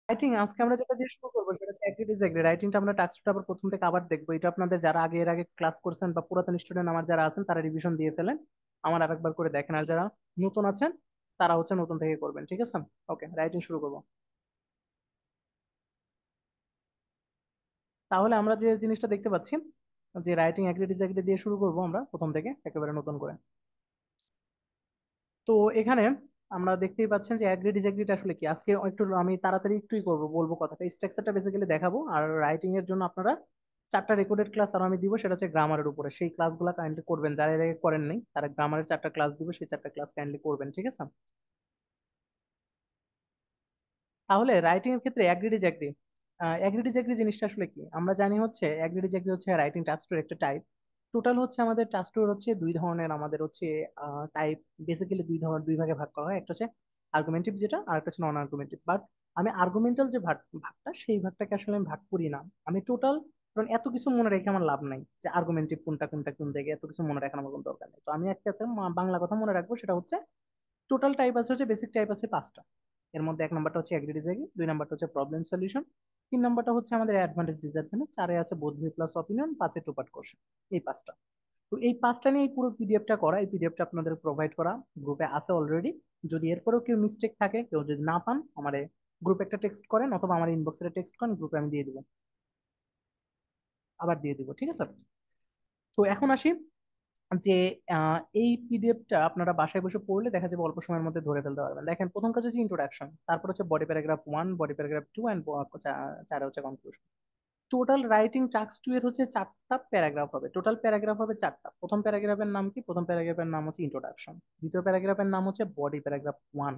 Writing আজকে আমরা যেটা দিয়ে শুরু করবো সেটা হচ্ছে অ্যাগ্রি ডিসএগ্রি। রাইটিংটা আমরা টাক্সটা আবার প্রথম থেকে আবার দেখবো। এটা আপনাদের যারা আগে এর আগে ক্লাস করছেন বা পুরাতন স্টুডেন্ট আমার যারা আছেন তারা রিভিশন দিয়ে ফেলেন, আমার আরেকবার করে দেখেন। আর যারা নতুন আছেন তারা হচ্ছে নতুন থেকে করবেন, ঠিক আছে? ওকে, রাইটিং শুরু করবো। তাহলে আমরা যে জিনিসটা দেখতে পাচ্ছি যে রাইটিং অ্যাগ্রি ডিসএগ্রি দিয়ে শুরু করবো আমরা প্রথম থেকে একেবারে নতুন করে। তো এখানে আমরা দেখতেই পাচ্ছেন যে অ্যাগ্রি ডিসএগ্রিটা আসলে কি। আজকে একটু আমি তাড়াতাড়ি একটুই করবো, বলবো কথাটা, স্ট্রাকচারটা বেসিক্যালি দেখাবো। আর রাইটিং এর জন্য আপনারা চারটা রেকর্ডেড ক্লাস আর আমি দিব, সেটা হচ্ছে গ্রামারের উপরে। সেই ক্লাসগুলো কাইন্ডলি করবেন, যারা এর আগে করেন নাই তারা গ্রামারের চারটা ক্লাস দিব, সেই চারটা ক্লাস কাইন্ডলি করবেন, ঠিক আছে? তাহলে রাইটিং এর ক্ষেত্রে অ্যাগ্রি ডিসএগ্রি। অ্যাগ্রি ডিসএগ্রি জিনিসটা আসলে কি আমরা জানি হচ্ছে অ্যাগ্রি ডিসএগ্রি হচ্ছে রাইটিং টাস্ক টুর একটা টাইপ। টোটাল হচ্ছে আমাদের টাস্ক টুর হচ্ছে দুই ধরনের, আমাদের হচ্ছে টাইপ। বেসিক্যালি দুই ভাগে ভাগ করা হয়, একটা হচ্ছে আর্গুমেন্টিভ যেটা, আর একটা হচ্ছে নন আর্গুমেন্টিভ। বাট আমি আর্গুমেন্টাল যে ভাগটা সেই ভাগটাকে আসলে আমি ভাগ করি না। আমি টোটাল, কারণ এত কিছু মনে রেখে আমার লাভ নাই যে আর্গুমেন্টিভ কোনটা কোনটা কোন জায়গায়, এত কিছু মনে রাখার আমার কোনো দরকার নেই। তো আমি একটা বাংলা কথা মনে রাখবো, সেটা হচ্ছে টোটাল টাইপ আছে হচ্ছে, বেসিক টাইপ আছে পাঁচটা। এর মধ্যে এক নাম্বারটা হচ্ছে অ্যাগ্রি ডিসঅ্যাগ্রি, দুই নাম্বারটা হচ্ছে প্রবলেম সলিউশন, তিন নাম্বারটা হচ্ছে আমাদের অ্যাডভান্টেজ ডিসঅ্যাডভান্টেজ, চারে আছে বোধ প্লাস অপিনিয়ন, পাঁচে টু পার্ট কোশ্চেন। এই পাঁচটা। তো এই পাঁচটা নিয়ে এই পুরো পিডিএফটা করা, এই পিডিএফটা আপনাদের প্রোভাইড করা গ্রুপে আছে অলরেডি। যদি এরপরেও কেউ মিস্টেক থাকে, কেউ যদি না পান, আমার গ্রুপে একটা টেক্সট করেন অথবা আমার ইনবক্সে টেক্সট করেন, গ্রুপে আমি দিয়ে দিব, আবার দিয়ে দিব, ঠিক আছে? তো এখন আসি যে এই পিডিএফটা আপনারা বাসায় বসে পড়লে দেখা যাবে অল্প সময়ের মধ্যে ধরে ফেলতে পারবেন। দেখেন, প্রথম কাজ হচ্ছে ইন্ট্রোডাকশন, তারপর হচ্ছে body paragraph 1, body paragraph 2 and চার হচ্ছে কনক্লুশন। টোটাল রাইটিং টাস্ক 2 এর হচ্ছে চারটা প্যারাগ্রাফ হবে, টোটাল প্যারাগ্রাফ হবে চারটা। প্রথম প্যারাগ্রাফের নাম কি? প্রথম প্যারাগ্রাফের নাম হচ্ছে ইন্ট্রোডাকশন, দ্বিতীয় প্যারাগ্রাফের নাম হচ্ছে বডি প্যারাগ্রাফ 1,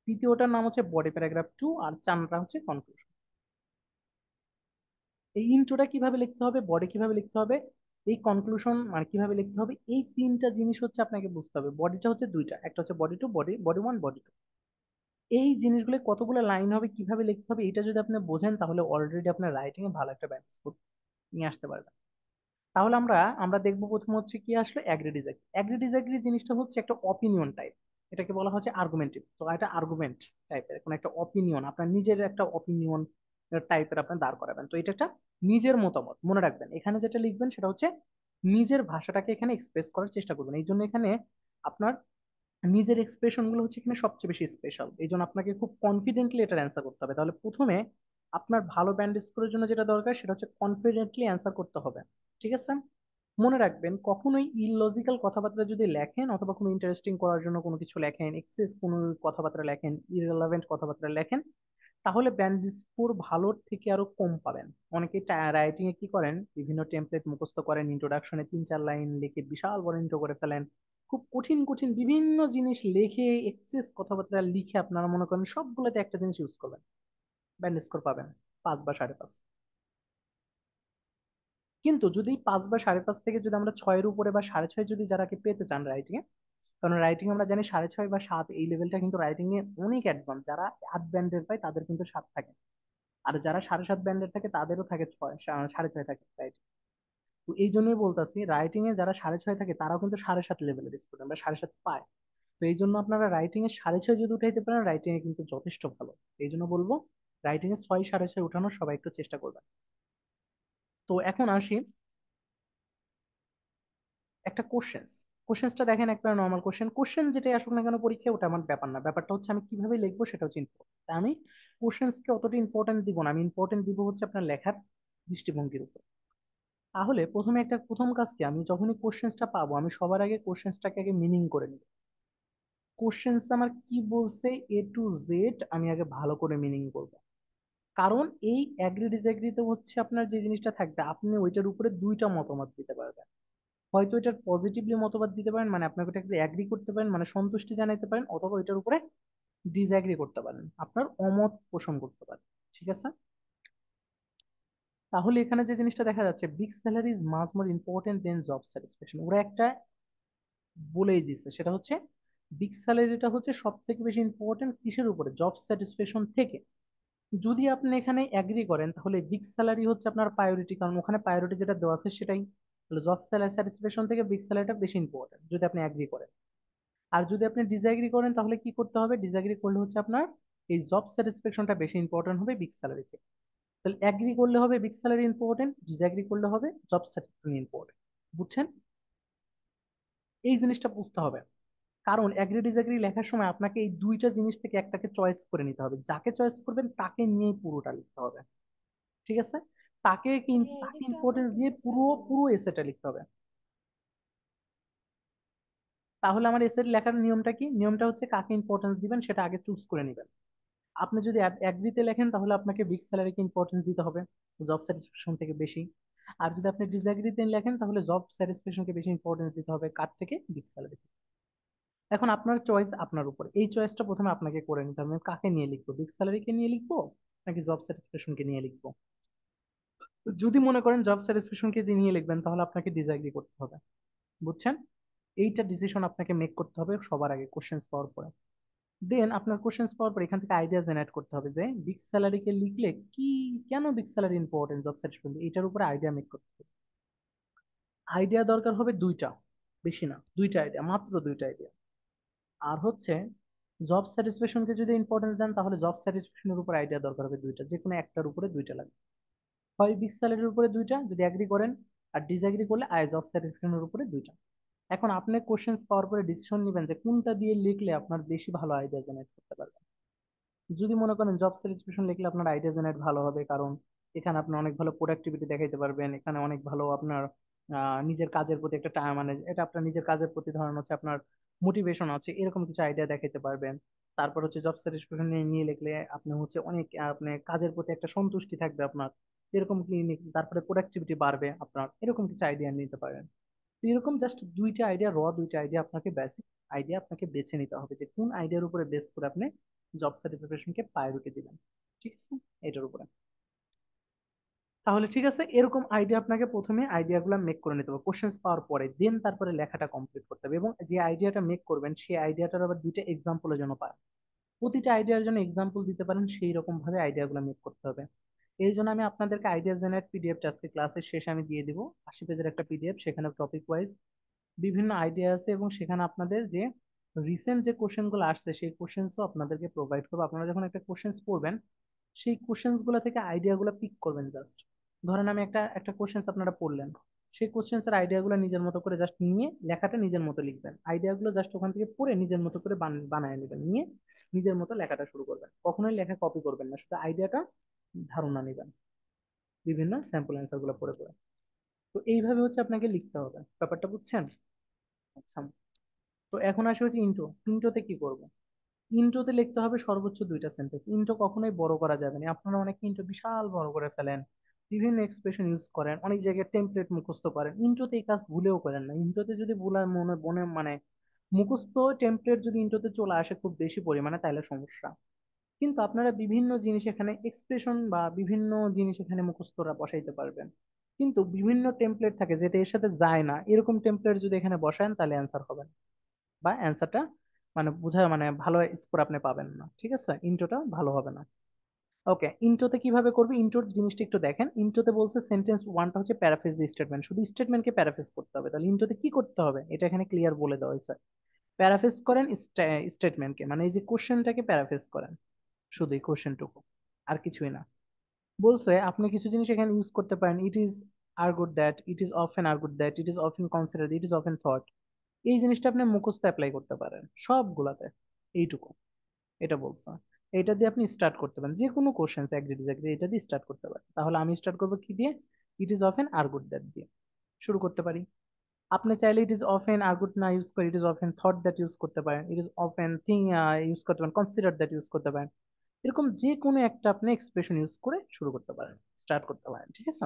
তৃতীয়টার নাম হচ্ছে বডি প্যারাগ্রাফ 2, আর চারটা হচ্ছে কনক্লুশন। এই ইন্ট্রোটা কিভাবে লিখতে হবে, বডি কিভাবে লিখতে হবে, এই কনক্লুশন মানে কিভাবে লিখতে হবে, এই তিনটা জিনিস হচ্ছে আপনাকে বুঝতে হবে। বডিটা হচ্ছে দুইটা, একটা হচ্ছে body two, body body 1, body 2। এই জিনিসগুলো কতগুলো লাইন হবে, কিভাবে লিখতে হবে, এটা যদি আপনি বোঝেন তাহলে অলরেডি আপনার রাইটিং এ ভালো একটা ব্যালেন্স নিয়ে আসতে পারবেন। তাহলে আমরা আমরা দেখবো প্রথম হচ্ছে কি আসলে অ্যাগ্রি ডিসএগ্রি। অ্যাগ্রি ডিসএগ্রি জিনিসটা হচ্ছে একটা অপিনিয়ন টাইপ, এটাকে বলা হচ্ছে আর্গুমেন্টিভ। তো এটা আর্গুমেন্ট টাইপের, কোন একটা অপিনিয়ন, আপনার নিজের একটা অপিনিয়ন টাইপের আপনি দাঁড় করাবেন। তো এটা একটা নিজের মতামত, মনে রাখবেন এখানে যেটা লিখবেন সেটা হচ্ছে নিজের ভাষাটাকে এখানে এক্সপ্রেস করার চেষ্টা করবেন। এই জন্য এখানে আপনার নিজের এক্সপ্রেশন গুলো হচ্ছে এখানে সবচেয়ে বেশি স্পেশাল। এই জন্য আপনাকে খুব কনফিডেন্টলি এটার অ্যান্সার করতে হবে। তাহলে প্রথমে আপনার ভালো ব্যান্ড স্কোরের জন্য যেটা দরকার সেটা হচ্ছে কনফিডেন্টলি অ্যান্সার করতে হবে, ঠিক আছে? মনে রাখবেন, কখনোই ইললজিক্যাল কথাবার্তা যদি লেখেন অথবা কোনো ইন্টারেস্টিং করার জন্য কোনো কিছু লেখেন, এক্সেস কোনো কথাবার্তা লেখেন, ইররেলেভেন্ট কথাবার্তা লেখেন, তাহলে ব্যান্ড স্কোর ভালোর থেকে আরো কম পাবেন। অনেকে রাইটিং এ কি করেন, বিভিন্ন টেমপ্লেট মুখস্থ করেন, ইন্ট্রোডাকশনে 3-4 লাইন লিখে বিশাল বড় ইন্ট্রো করে ফেলেন, খুব কঠিন কঠিন বিভিন্ন জিনিস লিখে, এক্সেস কথাবার্তা লিখে আপনারা মনে করেন সবগুলোতে একটা জিনিস ইউজ করবেন, ব্যান্ড স্কোর পাবেন 5 বা 5.5। কিন্তু যদি 5 বা 5.5 থেকে যদি আমরা 6-এর উপরে বা 6.5 যদি যারাকে পেতে চান রাইটিং এ, কারণ রাইটিং আমরা জানি 6.5 বা 7 এই লেভেলটা কিন্তু রাইটিং এ অনেক অ্যাডভান্স। যারা 8 ব্যান্ডের পায় তাদের কিন্তু 7 থাকে, আর যারা 7.5 ব্যান্ডের থাকে তাদেরও থাকে 6, 6.5 থাকে, রাইট? তো এই জন্যই বলতেছি, রাইটিং এ যারা 6.5 থাকে তারাও কিন্তু 7.5 লেভেলের স্টুডেন্ট বা 7.5 পায়। তো এই জন্য আপনারা রাইটিং এ 6.5 যদি উঠাইতে পারেন, রাইটিং এ কিন্তু যথেষ্ট ভালো। এই জন্য বলবো রাইটিং এ 6, 6.5 উঠানোর সবাই একটু চেষ্টা করবেন। তো এখন আসি একটা কোশ্চেন্সটা দেখেন, একটা নর্মাল কোশ্চেন যেটাই আসুক না কেন পরীক্ষায়, ওটা আমার ব্যাপার না। ব্যাপারটা হচ্ছে আমি কিভাবে লিখবো সেটা হচ্ছে ইম্পর্টেন্ট। তাই আমি কোশ্চেন্সকে অতটা ইম্পর্টেন্ট দিব না, আমি ইম্পর্টেন্ট দিব হচ্ছে আপনার লেখার দৃষ্টিভঙ্গির উপর। তাহলে প্রথমে প্রথম কাজ কি, আমি যখনই কোশ্চেন্সটা পাবো আমি সবার আগে কোশ্চেন্সটাকে আগে মিনিং করে নিব। কোশ্চেন্স আমার কি বলছে A to Z আমি আগে ভালো করে মিনিং করব। কারণ এই অ্যাগ্রি ডিসএগ্রিতে হচ্ছে আপনার যে জিনিসটা থাকবে, আপনি ওইটার উপরে দুইটা মতামত দিতে পারবেন। হয়তো এটার পজিটিভলি মতবাদ দিতে পারেন, মানে আপনাকে ওটাকে অ্যাগ্রি করতে পারেন, মানে সন্তুষ্টি জানাইতে পারেন, অথবা এটার উপরে ডিসঅ্যাগ্রি করতে পারেন, আপনার অমত পোষণ করতে পারেন, ঠিক আছে? তাহলে এখানে যে জিনিসটা দেখা যাচ্ছে, big salary is much more important than job satisfaction, ওরা একটা বলেই দিছে, সেটা হচ্ছে বিগ স্যালারিটা হচ্ছে সব থেকে বেশি ইম্পর্টেন্ট কিসের উপরে, জব স্যাটিসফ্যাকশন থেকে। যদি আপনি এখানে অ্যাগ্রি করেন তাহলে বিগ স্যালারি হচ্ছে আপনার প্রায়োরিটি, কারণ ওখানে প্রায়োরিটি যেটা দেওয়া আছে সেটাই। জব স্যাটিসফ্যাকশন থেকে বিগ স্যালারিটা বেশি ইম্পর্টেন্ট যদি আপনি অ্যাগ্রি করেন। আর যদি আপনি ডিসঅ্যাগ্রি করেন তাহলে কি করতে হবে, ডিসঅ্যাগ্রি করলে হচ্ছে আপনার এই জব স্যাটিসফ্যাকশনটা বেশি ইম্পর্টেন্ট হবে বিগ স্যালারি থেকে। তাহলে অ্যাগ্রি করলে হবে বিগ স্যালারি ইম্পর্টেন্ট, ডিসঅ্যাগ্রি করলে হবে জব স্যাটিসফ্যাকশন ইম্পর্টেন্ট। বুঝছেন? এই জিনিসটা বুঝতে হবে। কারণ অ্যাগ্রি ডিসঅ্যাগ্রি লেখার সময় আপনাকে এই দুইটা জিনিস থেকে একটাকে চয়েস করে নিতে হবে, যাকে চয়েস করবেন তাকে নিয়েই পুরোটা লিখতে হবে। ঠিক আছে? ভাইয়া এটা তাকে একটু আবার ইম্পর্টেন্স দিয়ে বলতে পুরো পারবেন? পুরো এসেটা লিখতে হবে। তাহলে আমার এসে লেখার নিয়মটা কি? নিয়মটা হচ্ছে কাকে ইম্পর্টেন্স দিবেন সেটা আগে চুজ করে নিবেন। আপনি যদি অ্যাগ্রিতে লেখেন তাহলে আপনাকে বিগ স্যালারিকে ইম্পর্টেন্স দিতে হবে, জব স্যাটিসফ্যাকশন থেকে বেশি। আর যদি আপনি ডিসঅ্যাগ্রিতে লেখেন তাহলে জব স্যাটিসফ্যাকশনকে বেশি ইম্পর্টেন্স দিতে হবে, কার থেকে? Big salary. এখন আপনার চয়েস আপনার উপর, এই চয়েসটা প্রথমে আপনাকে করে নিতে হবে আমি কাকে নিয়ে লিখবো, বিগ স্যালারিকে নিয়ে লিখবো নাকি জব স্যাটিসফ্যাকশনকে নিয়ে লিখবো। যদি মনে করেন জব স্যাটিসফ্যাকশনকে নিয়ে লিখবেন তাহলে আপনাকে ডিসঅ্যাগ্রি করতে হবে। বুঝছেন? এইটা ডিসিশন আপনাকে মেক করতে হবে সবার আগে কোশ্চেন্স পাওয়ার পরে। দেন আপনার কোশ্চেন্স পাওয়ার পর এখান থেকে আইডিয়া জেনারেট করতে হবে যে বিগ স্যালারিকে লিখলে কি, কেন big salary important job satisfaction, এটার উপরে আইডিয়া মেক করতে হবে। আইডিয়া দরকার হবে দুইটা, বেশি না, দুইটা আইডিয়া, মাত্র দুইটা আইডিয়া। আর হচ্ছে জব স্যাটিসফ্যাকশনকে যদি ইম্পর্টেন্স দেন তাহলে জব স্যাটিসফ্যাকশনের উপর আইডিয়া দরকার হবে দুইটা, যে কোনো একটার উপরে দুইটা লাগবে। হয় বিগ স্যালারির উপরে দুইটা যদি অ্যাগ্রি করেন, আর ডিসঅ্যাগ্রি করলে আই জব স্যাটিসফ্যাকশনের উপরে দুইটা। এখন আপনি কোশ্চেন্স পাওয়ার পরে ডিসিশন নেবেন যে কোনটা দিয়ে লিখলে আপনার বেশি ভালো আইডিয়া জেনারেট করতে পারবেন। যদি মনে করেন জব স্যাটিসফ্যাকশন লিখলে আপনার আইডিয়া জেনারেট ভালো হবে, কারণ এখানে আপনি অনেক ভালো প্রোডাক্টিভিটি দেখাইতে পারবেন, এখানে অনেক ভালো আপনার নিজের কাজের প্রতি একটা টাইম, মানে এটা আপনার নিজের কাজের প্রতি ধরেন হচ্ছে আপনার মোটিভেশন আছে, এরকম কিছু আইডিয়া দেখাইতে পারবেন। তারপর হচ্ছে জব স্যাটিসফ্যাকশন নিয়ে নিয়ে লিখলে আপনি হচ্ছে অনেক আপনি কাজের প্রতি একটা সন্তুষ্টি থাকবে আপনার, এরকম কি তারপরে প্রোডাক্টিভিটি বাড়বে আপনার, এরকম কিছু আইডিয়া নিতে পারেন। তো এরকম জাস্ট দুইটা আইডিয়া, দুইটা আইডিয়া আপনাকে, বেসিক আইডিয়া আপনাকে বেছে নিতে হবে যে কোন আইডিয়ার উপরে বেস করে আপনি জব স্যাটিসফ্যাকশনকে প্রায়োরিটি দিবেন। ঠিক আছে? এটার উপরে। তাহলে ঠিক আছে, এরকম আইডিয়া আপনাকে প্রথমে আইডিয়াগুলো মেক করে নিতে হবে কোশ্চেন্স পাওয়ার পরে, দেন তারপরে লেখাটা কমপ্লিট করতে হবে, এবং যে আইডিয়াটা মেক করবেন সেই আইডিয়াটার আবার দুইটা এক্সাম্পলের জন্য পায়, প্রতিটা আইডিয়ার জন্য এক্সাম্পল দিতে পারেন, সেই রকম ভাবে আইডিয়াগুলো মেক করতে হবে। এই জন্য আমি আপনাদেরকে আইডিয়া জেনারেট পিডিএফ আজকে ক্লাসের শেষে আমি দিয়ে দিব, 80 পেজের একটা পিডিএফ, সেখানে টপিক ওয়াইজ বিভিন্ন আইডিয়া আছে, এবং সেখানে আপনাদের যে রিসেন্ট যে কোশ্চেন গুলো আসছে সেই কোশ্চেন্সও আপনাদেরকে প্রোভাইড করবো। আপনারা যখন একটা কোশ্চেন্স পড়বেন সেই কোশ্চেন্স গুলো থেকে আইডিয়া গুলো পিক করবেন জাস্ট। ধরেন আমি একটা একটা কোশ্চেন্স আপনারা পড়লেন, সেই কোশ্চেন্স এর আইডিয়া গুলো নিজের মতো করে জাস্ট নিয়ে লেখাটা নিজের মতো লিখবেন, আইডিয়া গুলো জাস্ট ওখান থেকে পড়ে নিজের মতো করে বানায় নেবেন, নিয়ে নিজের মতো লেখাটা শুরু করবেন, কখনোই লেখা কপি করবেন না, শুধু আইডিয়াটা ধারণা নেবেন বিভিন্ন স্যাম্পল অ্যান্সার গুলো পড়ে পড়ে। তো এইভাবে হচ্ছে আপনাকে লিখতে হবে, ব্যাপারটা বুঝছেন? আচ্ছা, তো এখন আসে হচ্ছে ইন্ট্রো। ইন্ট্রোতে কি করব? ইন্ট্রোতে লিখতে হবে সর্বোচ্চ দুইটা সেন্টেন্স, ইন্ট্রো কখনোই বড় করা যাবে না, আপনারা অনেকে ইন্ট্রো বিশাল বড় করে ফেলেন, বিভিন্ন এক্সপ্রেশন ইউজ করেন, অনেক জায়গায় টেমপ্লেট মুখস্থ করেন, ইন্ট্রোতে এই কাজ ভুলেও করেন না। ইন্ট্রোতে যদি ভুলার মনে মনে মানে মুখস্থ টেমপ্লেট যদি ইন্ট্রোতে চলে আসে খুব বেশি পরিমাণে তাহলে সমস্যা। কিন্তু আপনারা বিভিন্ন জিনিস এখানে এক্সপ্রেশন বা বিভিন্ন জিনিস এখানে মুখস্থরা বসাইতে পারবেন, কিন্তু বিভিন্ন টেমপ্লেট থাকে যেটা এর সাথে যায় না, এরকম টেমপ্লেট যদি এখানে বসান তাহলে অ্যান্সার হবে না, বা অ্যান্সারটা মানে বোঝা মানে ভালো স্কোর আপনি পাবেন না। ঠিক আছে? ইন্ট্রোটা ভালো হবে না। ওকে, ইন্ট্রোতে কিভাবে করবে, ইন্ট্রোর জিনিসটা একটু দেখেন। ইন্ট্রোতে বলছে সেন্টেন্স ওয়ানটা হচ্ছে প্যারাফ্রেজ দি স্টেটমেন্ট, শুধু স্টেটমেন্টকে প্যারাফ্রেজ করতে হবে। তাহলে ইন্ট্রোতে কি করতে হবে এটা এখানে ক্লিয়ার বলে দেওয়া হয়েছে, প্যারাফ্রেজ করেন স্টেটমেন্টকে, মানে এই যে কোশ্চেনটাকে প্যারাফ্রেজ করেন, শুধু এই কোশ্চেনটুকু, আর কিছুই না। বলছে আপনি কিছু জিনিস এখানে ইউজ করতে পারেন, it is argued that, it is often argued that, it is often considered, it is often thought, এই জিনিসটা আপনি মুখস্থ অ্যাপ্লাই করতে পারেন সবগুলাতে, এইটুকু এটা বলছে। এটা দিয়ে আপনি স্টার্ট করতে পারেন যে কোনো কোশ্চেন, এগ্রি ডিসএগ্রি এটা দিয়ে স্টার্ট করতে পারেন। তাহলে আমি স্টার্ট করবো কি দিয়ে? ইট ইজ অফেন আর্গুড দ্যাট দিয়ে শুরু করতে পারি। আপনি চাইলে ইট ইজ অফেন আর্গুড না ইউজ করে ইট is often thought that use করতে পারেন, it is often thing use করতে পারেন, কনসিডার দ্যাট ইউজ করতে পারেন। এরকম যে কোনো একটা আপনি এক্সপ্রেশন ইউজ করে শুরু করতে পারেন, স্টার্ট করতে পারেন। ঠিক আছে?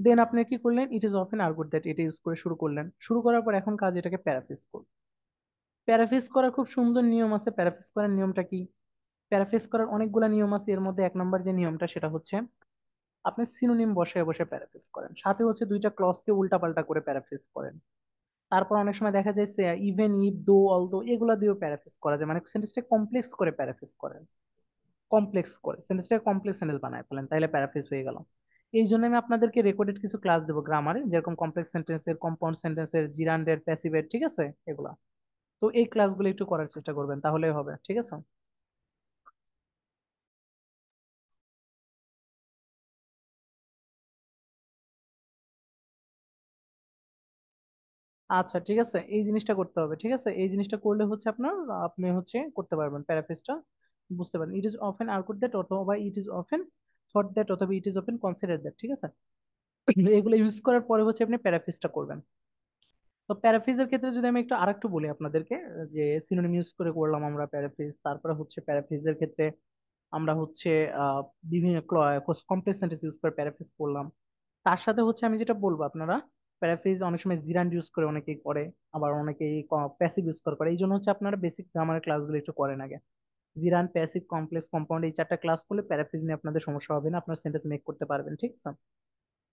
দেন আপনি কি করলেন, ইট ইজ অফেন আর্গুড দ্যাট এটা ইউজ করে শুরু করলেন, শুরু করার পর এখন কাজ এটাকে প্যারাফ্রেজ করুন। প্যারাফ্রেজ করার খুব সুন্দর নিয়ম আছে। প্যারাফ্রেজ করার নিয়মটা কি? প্যারাফ্রেজ করার অনেকগুলো নিয়ম আছে, এর মধ্যে 1 নম্বর যে নিয়মটা সেটা হচ্ছে আপনি সিনোনিম বসে বসে প্যারাফ্রেজ করেন, সাথে হচ্ছে দুইটা ক্লজকে উল্টাপাল্টা করে প্যারাফ্রেজ করেন। তারপর অনেক সময় দেখা যায় ইভেন, ইফ, দো, অলদো এগুলা দিয়েও প্যারাফ্রেজ করা যায়, মানে সেন্টেন্সটা কমপ্লেক্স করে প্যারাফ্রেজ করেন, কমপ্লেক্স করে সেন্টেন্সটা কমপ্লেক্স সেন্টেন্স বানায় ফেলেন, তাইলে প্যারাফ্রেজ হয়ে গেল। এই জন্য আমি আপনাদেরকে রেকর্ডেড কিছু ক্লাস দেবো গ্রামারে, যেরকম কমপ্লেক্স সেন্টেন্সের, কম্পাউন্ড সেন্টেন্সের, জিরান্ডের, প্যাসিভের, ঠিক আছে এগুলা। তো এই ক্লাসগুলো একটু করার চেষ্টা করবেন তাহলেই হবে। ঠিক আছে? আচ্ছা ঠিক আছে, এই জিনিসটা করতে হবে। ঠিক আছে, এই জিনিসটা করলে হচ্ছে আপনার, আপনি হচ্ছে করতে পারবেন প্যারাফ্রেজটা, বুঝতে পারেন। It is often argued that, অথবা it is often thought that, অথবা it is often consider that. ঠিক আছে, এগুলো ইউজ করার পরে হচ্ছে আপনি প্যারাফ্রেজটা করবেন। তো প্যারাফ্রেজের ক্ষেত্রে যদি আমি একটু আরেকটু বলি আপনাদেরকে, যে সিনোনিম ইউজ করে করলাম আমরা প্যারাফ্রেজ, তারপরে হচ্ছে প্যারাফ্রেজের ক্ষেত্রে আমরা হচ্ছে আহ, বিভিন্ন কমপ্লেক্স সেন্টেন্স ইউজ করে প্যারাফ্রেজ করলাম। তার সাথে হচ্ছে আমি যেটা বলবো, আপনারা প্যারাফ্রেজ অনেক সময় জিরান্ড ইউজ করে অনেকেই করে, আবার অনেকেই প্যাসিভ ইউজ করে। এই জন্য হচ্ছে আপনারা বেসিক গ্রামারের ক্লাসগুলো একটু করেন আগে। জিরান্ড, প্যাসিভ, কমপ্লেক্স, কম্পাউন্ড, এই চারটা ক্লাস করলে প্যারাফ্রেজ নিয়ে আপনাদের সমস্যা হবে না, আপনার সেন্টেন্স মেক করতে পারবেন। ঠিক আছে,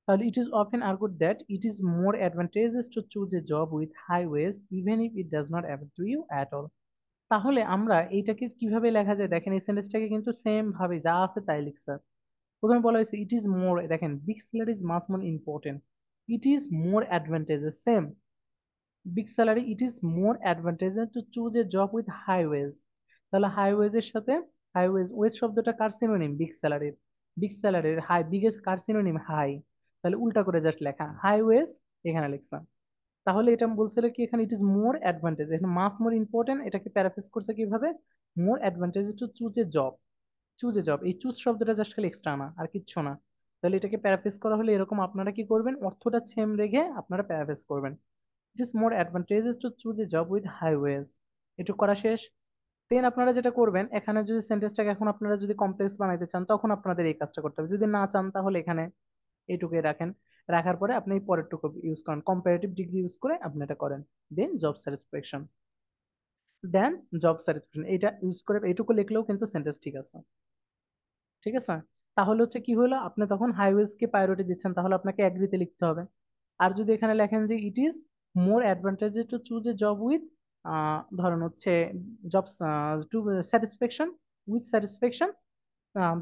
তাহলে it is often argued that it is more advantages to choose a job with high wage even if it does not appeal to you at all. তাহলে আমরা এইটাকে কিভাবে লেখা যায় দেখেন, এই সেন্টেন্সটাকে কিন্তু সেম ভাবে যা আছে তাই লিখছে। প্রথমে বলা হয়েছে ইট ইজ মোর, দেখেন big salary is much more important, it is more advantages same, big salary it is more advantages to choose a job with high wage. তাহলে হাই ওয়েজের সাথে, হাই ওয়েজ, ওয়েজ শব্দটা কার সিনোনিম? বিগ স্যালারির। Big স্যালারির high, biggest কার synonym? High. তাহলে উল্টা করে জাস্ট লেখা হাই ওয়েজ, এখানে লিখলাম। তাহলে এটা বলছিল কি এখানে ইট ইজ মোর অ্যাডভান্টেজ, এখানে মাস মোর ইম্পর্টেন্ট, এটাকে প্যারাফ্রেজ করছে কিভাবে? More advantage to choose a job, choose a job, এই চুজ শব্দটা জাস্ট খালি এক্সট্রা না, আর কিচ্ছু না। তাহলে এটাকে প্যারাফ্রেজ করা হলে এরকম আপনারা কি করবেন, অর্থটা সেম রেখে আপনারা প্যারাফ্রেজ করবেন। It is more advantages to choose a job with high wage. এটুকু করা শেষ। দেন আপনারা যেটা করবেন, এখানে যদি সেন্টেন্সটাকে এখন আপনারা যদি কমপ্লেক্স বানাইতে চান, তখন আপনাদের এই কাজটা করতে হবে। যদি না চান তাহলে এখানে এইটুকুই রাখেন। রাখার পরে আপনি এই পরেরটুকু ইউজ করেন, কম্পারেটিভ ডিগ্রি ইউজ করে আপনি এটা করেন। দেন জব স্যাটিসফ্যাকশন, দেন জব স্যাটিসফ্যাকশন, এটা ইউজ করে এইটুকু লিখলেও কিন্তু সেন্টেন্স ঠিক আছে। ঠিক আছে, তাহলে হচ্ছে কি হলো, আপনি তখন হাইওয়েজ কে প্রায়োরিটি দিচ্ছেন, তাহলে আপনাকে অ্যাগ্রিতে লিখতে হবে। আর যদি এখানে লেখেন যে it is more advantage to choose a job with, ধরেন হচ্ছে job to satisfaction, with satisfaction,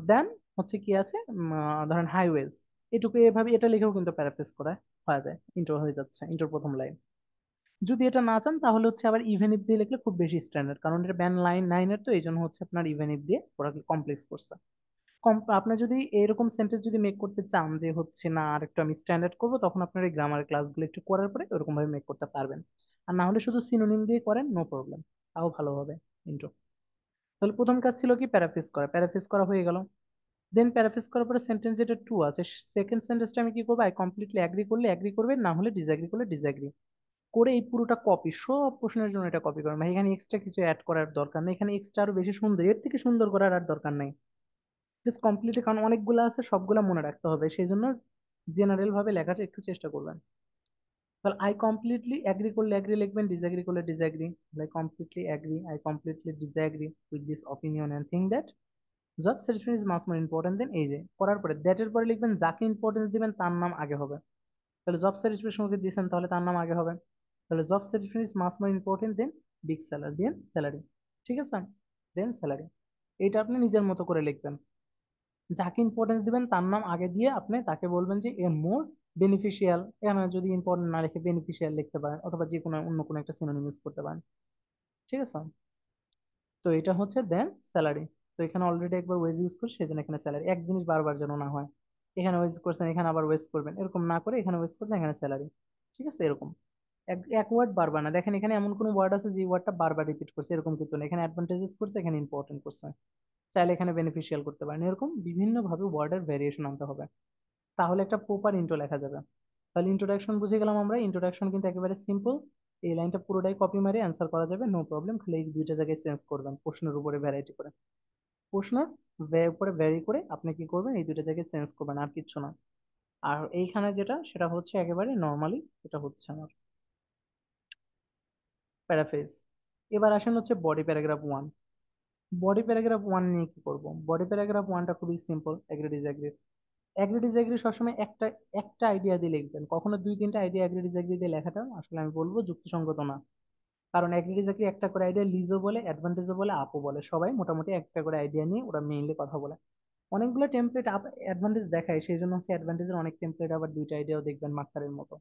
then হচ্ছে কি আছে, ধরেন হাইওয়েজ, এটুকু এভাবে এটা লিখেও কিন্তু প্যারাফ্রেজ করা হয়ে যায়, ইন্টার হয়ে যাচ্ছে, ইন্টার প্রথম লাইন। যদি এটা না চান তাহলে হচ্ছে আবার ইভেন ইফ দিয়ে লিখলে খুব বেশি স্ট্যান্ডার্ড, কারণ এটা ব্যান লাইন নাইনের, তো এই জন্য হচ্ছে আপনার ইভেন ইফ দিয়ে ওরা কমপ্লেক্স করছে। আপনি যদি এরকম সেন্টেন্স যদি মেক করতে চান যে হচ্ছে না আর একটু আমি স্ট্যান্ডার্ড করবো, তখন আপনার এই গ্রামার ক্লাসগুলো একটু করার পরে ওরকম ভাবে মেক করতে পারবেন। আর না হলে শুধু সিনোনিম দিয়ে করেন, নো প্রবলেম, তাও ভালো হবে ইন্ট্রো। তাহলে প্রথম কাজ ছিল কি, প্যারাফ্রেজ করা। প্যারাফ্রেজ করা হয়ে গেল। দেন প্যারাফ্রেজ করার পরে সেন্টেন্স যেটা ট্রু আছে, সেকেন্ড সেন্টেন্সটা আমি কি করবো, আই কমপ্লিটলি অ্যাগ্রি করলে অ্যাগ্রি করবে, না হলে ডিসঅ্যাগ্রি করলে ডিসঅ্যাগ্রি করে এই পুরোটা কপি, সব প্রশ্নের জন্য এটা কপি করবেন ভাই। এখানে এক্সট্রা কিছু অ্যাড করার দরকার নেই, এখানে এক্সট্রা আরো বেশি সুন্দর, এর থেকে সুন্দর করার আর দরকার নেই। জাস্ট কমপ্লিটলি, কারণ অনেকগুলো আছে, সবগুলা মনে রাখতে হবে, সেই জন্য জেনারেল ভাবে লেখাটা একটু চেষ্টা করবেন। তাহলে আই কমপ্লিটলি অ্যাগ্রি করলে অ্যাগ্রি লিখবেন, ডিসঅ্যাগ্রি করলে disagree. I completely agree, I completely disagree with this opinion and think that job satisfaction is much more important than, এই যে করার পরে দ্যাট এর পরে লিখবেন যাকে ইম্পর্টেন্স দিবেন তার নাম আগে হবে। তাহলে জব স্যাটিসফ্যাকশন ওকে দিয়েছেন, তাহলে তার নাম আগে হবে। তাহলে job satisfaction is much more important than big salary, than salary. ঠিক আছে, দেন স্যালারি। এইটা আপনি নিজের মতো করে লিখবেন, যাকে ইম্পর্টেন্স দিবেন তার নাম আগে দিয়ে আপনি তাকে বলবেন যে এর মোর বেনিফিশিয়াল, এখানে যদি ইম্পর্টেন্ট না লিখে বেনিফিশিয়াল লিখতে পারেন, অথবা যে কোনো অন্য কোনো একটা সিনোনিম ইউজ করতে পারেন। ঠিক আছে, তো এটা হচ্ছে দেন স্যালারি। তো এখানে অলরেডি একবার ওয়েজ ইউজ করছি, সেজন্য এখানে স্যালারি, এক জিনিস বারবার যেন না হয়, এখানে ওয়েজ করছেন এখানে আবার ওয়েজ করবেন, এরকম না করে এখানে ওয়েজ করছেন এখানে স্যালারি। ঠিক আছে, এরকম এক এক ওয়ার্ড বারবার না। দেখেন এখানে এমন কোনো ওয়ার্ড আছে যে ওয়ার্ডটা বারবার রিপিট করছে, এরকম কিন্তু না, এখানে অ্যাডভান্টেজেস করছে, এখানে ইম্পর্টেন্ট করছে, চাইলে এখানে বেনিফিশিয়াল করতে পারেন। এরকম বিভিন্ন ভাবে ওয়ার্ডের ভেরিয়েশন আনতে হবে, তাহলে একটা প্রপার ইন্ট্রো লেখা যাবে। তাহলে ইন্ট্রোডাকশন বুঝে গেলাম আমরা। ইন্ট্রোডাকশন কিন্তু একেবারে সিম্পল, এই লাইনটা পুরোটাই কপি মারে অ্যান্সার করা যাবে, নো প্রবলেম। খালি এই দুইটা জায়গায় চেঞ্জ করবেন, প্রশ্নের উপরে ভ্যারাইটি করে, প্রশ্নের উপরে ভ্যারি করে আপনি কি করবেন, এই দুইটা জায়গায় চেঞ্জ করবেন, আর কিচ্ছু না। আর এইখানে যেটা, সেটা হচ্ছে একেবারে নর্মালি, এটা হচ্ছে আমার প্যারাফ্রেজ। এবার আসেন হচ্ছে body paragraph one. Body paragraph one নিয়ে কি করব? বডি প্যারাগ্রাফ ওয়ানটা খুবই simple, agree disagree. Agree disagree সবসময় একটা একটা আইডিয়া দিয়ে লিখবেন, কখনো দুই তিনটা আইডিয়া এগ্রি ডিসএগ্রি দিয়ে লেখাটা আসলে আমি বলবো যুক্তিসঙ্গত না। কারণ এগ্রি ডিসএগ্রি একটা করে আইডিয়া লিজও বলে, অ্যাডভান্টেজও বলে, আপও বলে, সবাই মোটামুটি একটা করে আইডিয়া নিয়ে ওরা মেইনলি কথা বলে। অনেকগুলো টেমপ্লেট আপ অ্যাডভান্টেজ দেখায়, সেই জন্য হচ্ছে অ্যাডভান্টেজের অনেক টেমপ্লেট আবার দুইটা আইডিয়াও দেখবেন মার্কারের মতো।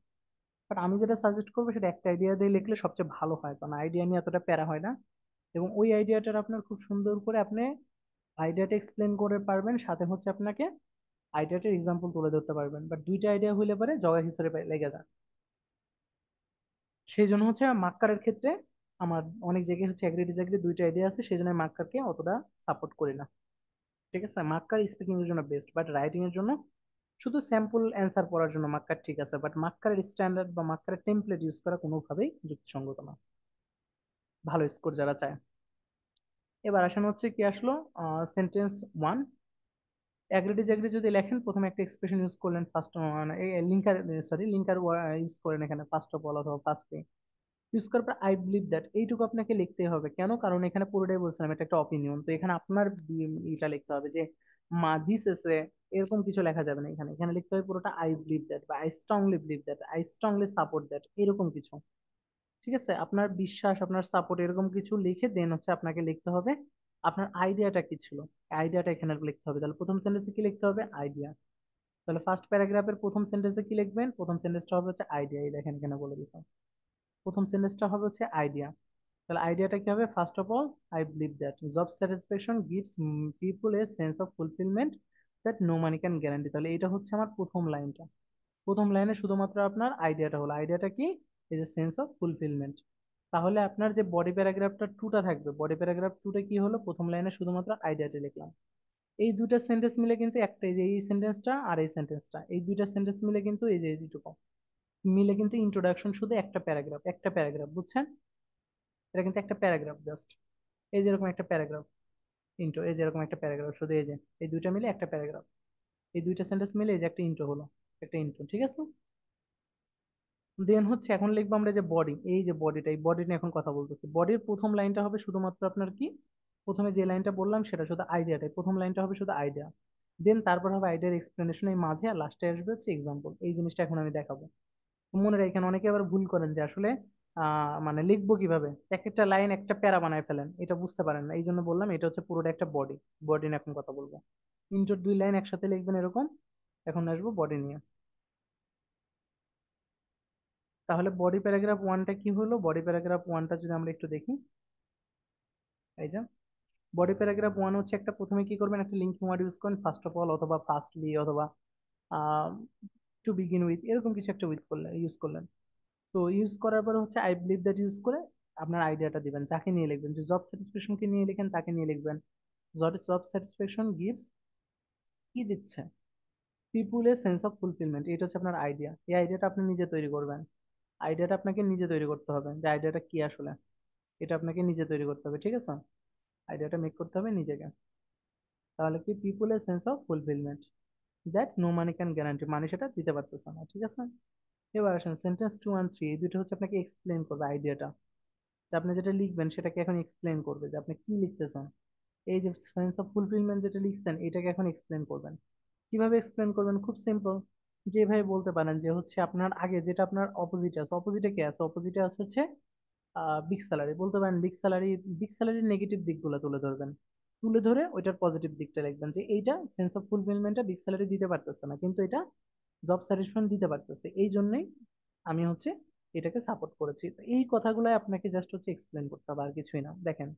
বাট আমি যেটা সাজেস্ট করবো সেটা একটা আইডিয়া দিয়ে লিখলে সবচেয়ে ভালো হয়, কারণ আইডিয়া নিয়ে এতটা প্যারা হয় না, এবং ওই আইডিয়াটার আপনার খুব সুন্দর করে আপনি আইডিয়াটা এক্সপ্লেন করে পারবেন, সাথে হচ্ছে আপনাকে আইডিয়াটার এক্সাম্পল তুলে ধরতে পারবেন। বাট দুইটা আইডিয়া হইলে পরে জগা খিচুড়ি লেগে যায়। সেই জন্য হচ্ছে মার্কারের ক্ষেত্রে আমার অনেক জায়গায় হচ্ছে অ্যাগ্রি ডিসঅ্যাগ্রি দুইটা আইডিয়া আছে, সেই জন্য মার্কারকে অতটা সাপোর্ট করি না। ঠিক আছে, মার্কার স্পিকিং এর জন্য বেস্ট, বাট রাইটিং এর জন্য শুধু স্যাম্পল অ্যান্সার পড়ার জন্য মার্কার ঠিক আছে, বাট মার্কারের স্ট্যান্ডার্ড বা মার্কারের টেমপ্লেট ইউজ করা কোনোভাবেই যুক্তিসঙ্গত না ভালো স্কোর যারা চায়। এবার আসেন হচ্ছে কি আসলো, সেন্টেন্স ওয়ান। অ্যাগ্রি ডিসঅ্যাগ্রি যদি লেখেন প্রথমে একটা এক্সপ্রেশন ইউজ করলেন ফার্স্ট, মানে লিঙ্কার, সরি লিঙ্কার ইউজ করেন এখানে ফার্স্ট অফ অল অথবা ফার্স্ট, ইউজ করার পর আই বিলিভ দ্যাট এইটুকু আপনাকে লিখতে হবে। কেন? কারণ এখানে পুরোটাই বলছিলাম এটা একটা অপিনিয়ন, তো এখানে আপনার এটা লিখতে হবে যে মা দিস এসে এরকম কিছু লেখা যাবে না, এখানে এখানে লিখতে হবে পুরোটা আই বিলিভ দ্যাট বা I strongly believe that, I strongly support that, এরকম কিছু। ঠিক আছে, আপনার বিশ্বাস আপনার সাপোর্ট এরকম কিছু লিখে দেন হচ্ছে আপনাকে লিখতে হবে আপনার আইডিয়াটা কি ছিল, আইডিয়াটা এখানে লিখতে হবে। তাহলে প্রথম সেন্টেন্সে কি লিখতে হবে? আইডিয়া। তাহলে ফার্স্ট প্যারাগ্রাফের প্রথম সেন্টেন্সে কি লিখবেন? প্রথম সেন্টেন্সটা হবে হচ্ছে আইডিয়া, এই দেখেন এখানে বলে দিচ্ছি, প্রথম সেন্টেন্সটা হবে হচ্ছে আইডিয়া। তাহলে আইডিয়াটা কি হবে? First of all I believe that job satisfaction gives people a sense of fulfilment that no money can guarantee. তাহলে এটা হচ্ছে আমার প্রথম লাইনটা। প্রথম লাইনে শুধুমাত্র আপনার আইডিয়াটা হলো, আইডিয়াটা কি? এই যে সেন্স অফ ফুলফিলমেন্ট। তাহলে আপনার যে বডি প্যারাগ্রাফটা টুটা থাকবে, বডি প্যারাগ্রাফ টুটা কি হলো? প্রথম লাইনে শুধুমাত্র আইডিয়াটা লিখলাম। এই দুইটা সেন্টেন্স মিলে কিন্তু একটা, এই যে এই সেন্টেন্সটা আর এই সেন্টেন্সটা, এই দুইটা সেন্টেন্স মিলে কিন্তু এই যে এইটুকু মিলে কিন্তু ইন্ট্রোডাকশন শুধু একটা প্যারাগ্রাফ, একটা প্যারাগ্রাফ, বুঝছেন? এটা কিন্তু একটা প্যারাগ্রাফ জাস্ট, এই যেরকম একটা প্যারাগ্রাফ ইন্ট্রো, এই যেরকম একটা প্যারাগ্রাফ, শুধু এই যে এই দুইটা মিলে একটা প্যারাগ্রাফ, এই দুইটা সেন্টেন্স মিলে এই যে একটা ইন্ট্রো হলো, একটা ইন্ট্রো। ঠিক আছে, দেন হচ্ছে এখন লিখবো আমরা যে বডি, এই যে বডিটা, এই বডি নিয়ে এখন কথা বলতেছি। বডির প্রথম লাইনটা হবে শুধুমাত্র আপনার কি, প্রথমে যে লাইনটা বললাম সেটা শুধু আইডিয়াটাই, প্রথম লাইনটা হবে শুধু আইডিয়া। দেন তারপর হবে আইডিয়ার এক্সপ্লেনেশন এই মাঝে, আর লাস্টে আসবে হচ্ছে এক্সাম্পল। এই জিনিসটা এখন আমি দেখাবো। মনে রাখেন অনেকে আবার ভুল করেন যে আসলে মানে লিখবো কিভাবে, এক একটা লাইন একটা প্যারা বানায় ফেলেন, এটা বুঝতে পারেন না। এই জন্য বললাম এটা হচ্ছে পুরোটা একটা বডি। বডি নিয়ে এখন কথা বলবো। ইন্টোর দুই লাইন একসাথে লিখবেন এরকম। এখন আসবো বডি নিয়ে। তাহলে বডি প্যারাগ্রাফ ওয়ানটা কি হলো? বডি প্যারাগ্রাফ ওয়ানটা যদি আমরা একটু দেখি, এই যে বডি প্যারাগ্রাফ ওয়ান হচ্ছে একটা, প্রথমে কি করবেন? একটা লিঙ্কিং ওয়ার্ড ইউজ করেন ফার্স্ট অফ অল অথবা ফার্স্টলি অথবা টু বিগিন উইথ, এরকম কিছু একটা উইথ করলেন, ইউজ করলেন। তো ইউজ করার পরে হচ্ছে আই বিলিভ দ্যাট ইউজ করে আপনার আইডিয়াটা দিবেন, যাকে নিয়ে লিখবেন। যে জব স্যাটিসফ্যাকশনকে নিয়ে লিখেন তাকে নিয়ে লিখবেন। জব জব স্যাটিসফ্যাকশন গিভস কি দিচ্ছে? পিপুল এ সেন্স অফ ফুলফিলমেন্ট, এটা হচ্ছে আপনার আইডিয়া। এই আইডিয়াটা আপনি নিজে তৈরি করবেন। আইডিয়াটা আপনাকে নিজে তৈরি করতে হবে, যে আইডিয়াটা কি আসলে, এটা আপনাকে নিজে তৈরি করতে হবে। ঠিক আছে, আইডিয়াটা মেক করতে হবে নিজেকে। তাহলে কি? People a sense of fulfilment that no money can guarantee, মানে সেটা দিতে পারতেছে না। ঠিক আছে, এবার আসেন সেন্টেন্স টু অ্যান্ড থ্রি, এই দুটো হচ্ছে আপনাকে এক্সপ্লেন করবে আইডিয়াটা। যে আপনি যেটা লিখবেন সেটাকে এখন এক্সপ্লেন করবে যে আপনি কি লিখতেছেন। এই যে সেন্স অফ ফুলফিলমেন্ট যেটা লিখছেন এটাকে এখন এক্সপ্লেন করবেন। কিভাবে এক্সপ্লেন করবেন? খুব সিম্পল। যেভাবে বলতে পারেন যে হচ্ছে আপনার আগে যেটা আপনার অপোজিট আছে, অপোজিটে কে আছে? অপোজিটে আছে হচ্ছে বিগ স্যালারি, বলতে পারেন বিগ স্যালারি। বিগ স্যালারির নেগেটিভ দিকগুলো তুলে ধরবেন, তুলে ধরে ওইটার পজিটিভ দিকটা লিখবেন, যে এইটা সেন্স অফ ফুলফিলমেন্টটা বিগ স্যালারি দিতে পারতেছে না, কিন্তু এটা জব স্যাটিসফ্যাকশন দিতে পারতেছে, এই জন্যই আমি হচ্ছে এটাকে সাপোর্ট করেছি। তো এই কথাগুলো আপনাকে জাস্ট হচ্ছে এক্সপ্লেন করতে হবে, আর কিছুই না। দেখেন,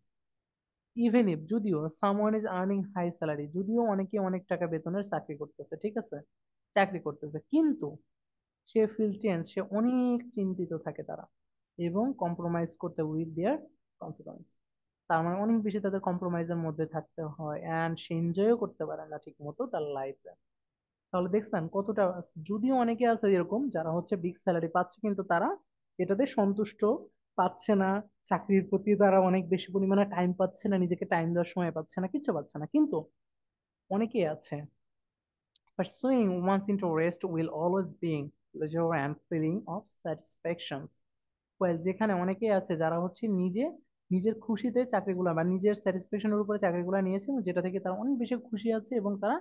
ইভেন ইফ, যদিও someone is earning high salary, যদিও অনেকে অনেক টাকা বেতনের চাকরি করতেছে, ঠিক আছে, চাকরি করতেছে, কিন্তু সে ফিল টেন্স, সে অনেক চিন্তিত থাকে তারা, এবং কম্প্রোমাইজ করতে উইথ দেয়ার কনসিকোয়েন্স। তার মানে অনেক বেশি তাদের কম্প্রোমাইজের মধ্যে থাকতে হয়, অ্যান্ড সে এনজয়ও করতে পারে না ঠিক মতো তার লাইফে। তাহলে দেখছেন কতটা, যদিও অনেকে আছে এরকম যারা হচ্ছে বিগ স্যালারি পাচ্ছে কিন্তু তারা এটাতে সন্তুষ্ট পাচ্ছে না, চাকরির প্রতি তারা অনেক বেশি পরিমাণে টাইম পাচ্ছে না, নিজেকে টাইম দেওয়ার সময় পাচ্ছে না, কিচ্ছু পাচ্ছে না, কিন্তু অনেকেই আছে pursuing one's interest will always bring pleasure and feeling of satisfaction. Well, যেখানে অনেকেই আছে যারা হচ্ছে নিজে নিজের খুশিতে চাকরিগুলো বা নিজের স্যাটিসফ্যাকশনের উপরে চাকরিগুলো নিয়েছে, এবং যেটা থেকে তারা অনেক বেশি খুশি আছে এবং তারা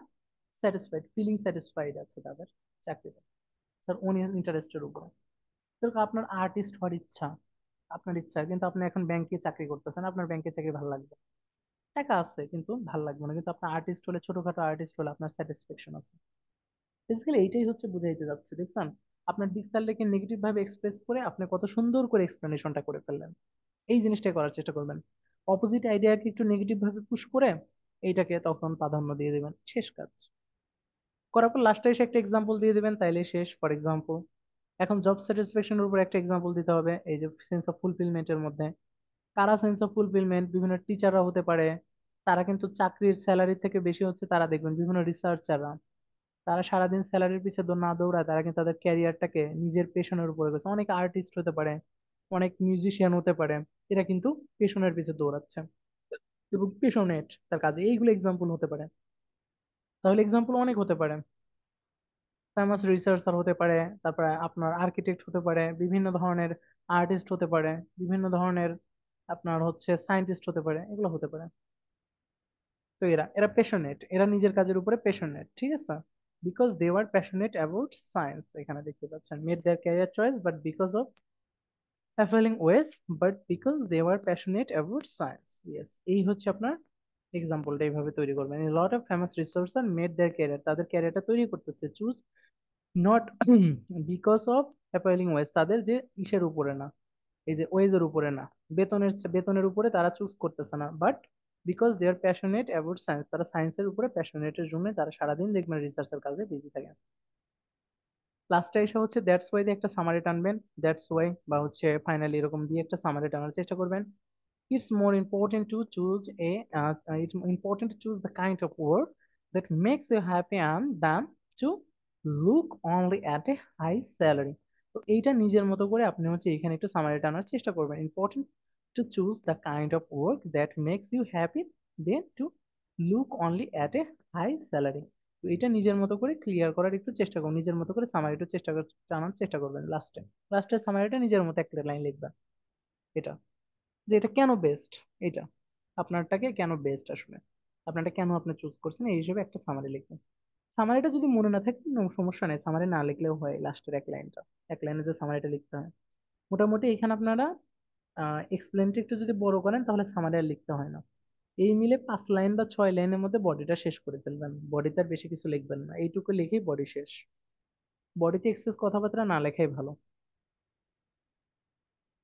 স্যাটিসফাইড, ফিলিং স্যাটিসফাইড আছে তাদের চাকরিতে, তার ওন ইন্টারেস্টের উপরে। যেরকম আপনার আর্টিস্ট হওয়ার ইচ্ছা, আপনার ইচ্ছা, কিন্তু আপনি এখন ব্যাংকে চাকরি করতেছেন, আপনার ব্যাংকে চাকরি ভালো লাগবে, টাকা আছে কিন্তু ভালো লাগবে না, কিন্তু আপনার আর্টিস্ট হলে, ছোটখাটো আর্টিস্ট হলে আপনার স্যাটিসফ্যাকশন আছে। বেসিক্যালি এইটাই হচ্ছে বুঝাইতে যাচ্ছে, দেখছেন? আপনার দিক স্যারটাকে নেগেটিভ ভাবে এক্সপ্রেস করে আপনি কত সুন্দর করে এক্সপ্লেনেশনটা করে ফেললেন। এই জিনিসটাই করার চেষ্টা করবেন। অপোজিট আইডিয়াকে একটু নেগেটিভ ভাবে পুশ করে এইটাকে তখন প্রাধান্য দিয়ে দিবেন, শেষ কাজ। করার পর লাস্টে এসে একটা এক্সাম্পল দিয়ে দিবেন, তাইলে শেষ। ফর এক্সাম্পল, এখন জব স্যাটিসফ্যাকশনের উপর একটা এক্সাম্পল দিতে হবে, এই যে সেন্স অফ ফুলফিলমেন্টের মধ্যে কারা সেন্স অফ ফুলফিলমেন্ট, বিভিন্ন টিচাররা হতে পারে, তারা কিন্তু চাকরির স্যালারি থেকে বেশি হচ্ছে তারা দেখবেন বিভিন্ন রিসার্চাররা, তারা সারাদিন স্যালারির পিছে না দৌড়ায়, তারা কিন্তু তাদের ক্যারিয়ারটাকে নিজের পেশনের উপরে গেছে। অনেক আর্টিস্ট হতে পারে, অনেক মিউজিশিয়ান হতে পারে, এরা কিন্তু পেশনের পিছে দৌড়াচ্ছে এবং পেশনেট তার কাজে। এইগুলো এক্সাম্পল হতে পারে। তাহলে এক্সাম্পল অনেক হতে পারে, ফেমাস রিসার্চার হতে পারে, তারপরে আপনার আর্কিটেক্ট হতে পারে, বিভিন্ন ধরনের আর্টিস্ট হতে পারে, বিভিন্ন ধরনের আপনার হচ্ছে সায়েন্টিস্ট হতে পারে, এগুলো হতে পারে। তো এরা এরা পেশনেট, এরা নিজের কাজের উপরে পেশনেট, ঠিক আছে। Because they are passionate about science, এখানে দেখতে পাচ্ছেন made their career choice but because of fulfilling ways, but because they were passionate about science. Yes, এই হচ্ছে আপনার এক্সাম্পলটা, এইভাবে তৈরি করবেন। A lot of famous researchers made their career, তাদের ক্যারিয়ারটা তৈরি করতেছে choose not because of appealing wage, তাদের যে ইসের উপরে না, এই যে ওয়েজের উপরে না, বেতনের উপরে তারা চুজ করতেছে না, but because they are passionate about science, তারা সায়েন্সের উপরে প্যাশনেটের জন্য তারা সারাদিন দেখবেন রিসার্চের কাজে বিজি থাকে। লাস্টে এসে হচ্ছে দ্যাটস ওয়াই দিয়ে একটা সামারি টানবেন, দ্যাটস ওয়াই বা হচ্ছে ফাইনালি এরকম দিয়ে একটা সামারি টানার চেষ্টা করবেন। It's more important to choose it's important to choose the kind of work that makes you happy and than to look only at a high salary. তো এইটা নিজের মতো করে আপনি হচ্ছে এখানে একটু সামারি টানার চেষ্টা করবেন। Important to choose the kind of work that makes you happy than to look only at a high salary. তো এটা নিজের মতো করে ক্লিয়ার করার একটু চেষ্টা করুন, নিজের মতো করে সামারি একটু টানার চেষ্টা করবেন। লাস্টের সামারিটা নিজের মতো একটা লাইন লিখবেন, এটা যে এটা কেন বেস্ট, এটা আপনারটাকে কেন বেস্ট আসলে, আপনারটা কেন আপনি চুজ করছেন, এই হিসেবে একটা সামারি লিখবেন। সামারিটা যদি মনে না থাকে কোনো সমস্যা নেই, সামারি না লিখলেও হয়, লাস্টের এক লাইনটা, এক লাইনে যে সামারিটা লিখতে হয়। মোটামুটি এখানে আপনারা এক্সপ্লেনটা একটু যদি বড় করেন তাহলে সামারি আর লিখতে হয় না। এই মিলে 5 লাইন বা 6 লাইনের মধ্যে বডিটা শেষ করে ফেলবেন, বডিতে আর বেশি কিছু লিখবেন না, এইটুকু লিখেই বডি শেষ। বডিতে এক্সেস কথাবার্তা না লেখাই ভালো।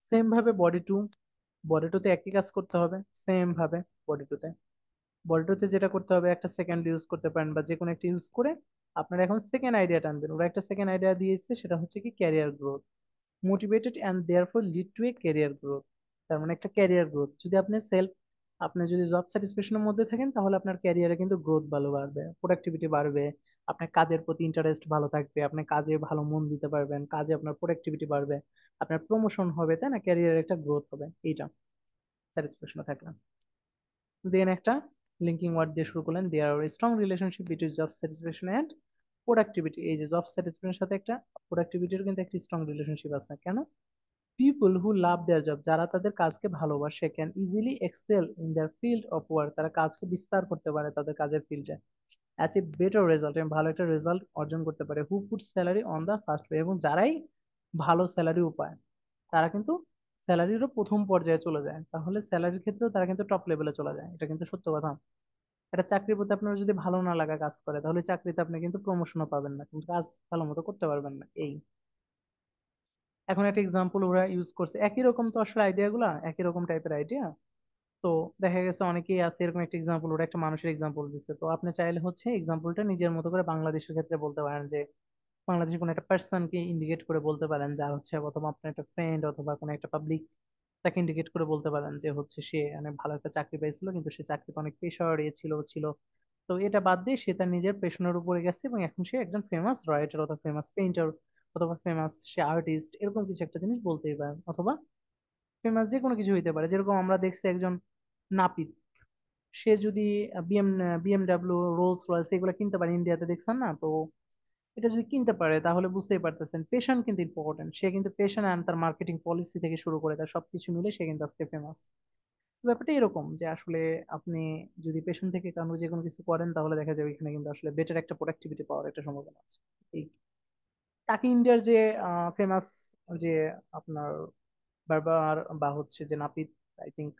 সেম ভাবে বডি টুতে একই কাজ করতে হবে, সেম ভাবে বডি টুতে যেটা করতে হবে, একটা সেকেন্ড ইউজ করতে পারেন বা যে কোনো একটা ইউজ করে আপনারা এখন সেকেন্ড আইডিয়া টানবেন। ওরা একটা সেকেন্ড আইডিয়া দিয়েছে, সেটা হচ্ছে কি career growth, motivated and therefore lead to A career growth. তার মানে একটা ক্যারিয়ার গ্রোথ, যদি আপনি যদি জব স্যাটিসফ্যাকশনের মধ্যে থাকেন তাহলে আপনার ক্যারিয়ারে কিন্তু গ্রোথ ভালো বাড়বে, প্রোডাক্টিভিটি বাড়বে, আপনার কাজের প্রতি ইন্টারেস্ট ভালো থাকবে, আপনি কাজে ভালো মন দিতে পারবেন, কাজে আপনার প্রোডাক্টিভিটি বাড়বে, আপনার প্রমোশন হবে, তাই না, ক্যারিয়ারের একটা গ্রোথ হবে, এইটা স্যাটিসফ্যাকশনে থাকলে। দেন একটা লিঙ্কিং ওয়ার্ড দিয়ে শুরু করলেন, there are strong relationship between job satisfaction and productivity. এই যে জব স্যাটিসফ্যাকশনের সাথে একটা প্রোডাক্টিভিটির কিন্তু একটা স্ট্রং রিলেশনশিপ আছে। কেন? People who love there job, যারা তাদের কাজকে ভালোবাসে, can easily excel in their field of work, তারা কাজকে বিস্তার করতে পারে তাদের কাজের ফিল্ডে, অ্যাচিভ বেটার রেজাল্ট, এবং ভালো একটা রেজাল্ট অর্জন করতে পারে। Who put salary on the first pay, এবং যারাই ভালো স্যালারিও পায় তারা কিন্তু স্যালারিরও প্রথম পর্যায়ে চলে যায়, তাহলে স্যালারির ক্ষেত্রেও তারা কিন্তু টপ লেভেলে চলে যায়, এটা কিন্তু সত্য কথা। একটা চাকরির প্রতি আপনার যদি ভালো না লাগা কাজ করে তাহলে চাকরিতে আপনি কিন্তু প্রমোশনও পাবেন না, কিন্তু কাজ ভালো মতো করতে পারবেন না। এই এখন একটা এক্সাম্পল ওরা ইউজ করছে, একই রকম তো আসলে আইডিয়া গুলা একই রকম টাইপের আইডিয়া। তো দেখা গেছে অনেকেই আছে এরকম একটা এক্সাম্পল, ওরা একটা মানুষের এক্সাম্পল দিচ্ছে, তো আপনি চাইলে হচ্ছে এক্সাম্পলটা নিজের মতো করে বাংলাদেশের ক্ষেত্রে বলতে পারেন, যে বাংলাদেশের কোনো একটা পার্সনকে ইন্ডিকেট করে বলতে পারেন, যা হচ্ছে অথবা আপনার একটা ফ্রেন্ড অথবা কোনো একটা পাবলিক, তাকে ইন্ডিকেট করে বলতে পারেন যে হচ্ছে সে অনেক ভালো একটা চাকরি পেয়েছিল, কিন্তু সে চাকরিতে অনেক প্রেশার ছিল। তো এটা বাদ দিয়ে সে তার নিজের পেশনের উপরে গেছে এবং এখন সে একজন ফেমাস রাইটার অথবা ফেমাস পেইন্টার অথবা ফেমাস সে আর্টিস্ট, এরকম কিছু একটা জিনিস বলতেই পারেন। অথবা ফেমাস যে কোনো কিছু হইতে পারে, যেরকম আমরা দেখছি একজন নাপিত, সে যদি বিএমডাব্লিউ, রোলস রয়েস এগুলো কিনতে পারে, ইন্ডিয়াতে দেখছেন না, তো এটা যদি কিনতে পারে তাহলে বুঝতেই পারতেছেন পেশন কিন্তু ইম্পর্টেন্ট। সে কিন্তু পেশন অ্যান্ড তার মার্কেটিং পলিসি থেকে শুরু করে তার সবকিছু মিলে সে কিন্তু আজকে ফেমাস। ব্যাপারটা এরকম যে আসলে আপনি যদি পেশন থেকে কারণ যে কোনো কিছু করেন তাহলে দেখা যাবে এখানে কিন্তু আসলে বেটার একটা প্রোডাক্টিভিটি পাওয়ার একটা সম্ভাবনা আছে। এই টাকি ইন্ডিয়ার যে ফেমাস, যে আপনার বারবার বা হচ্ছে যে নাপিত, আই থিঙ্ক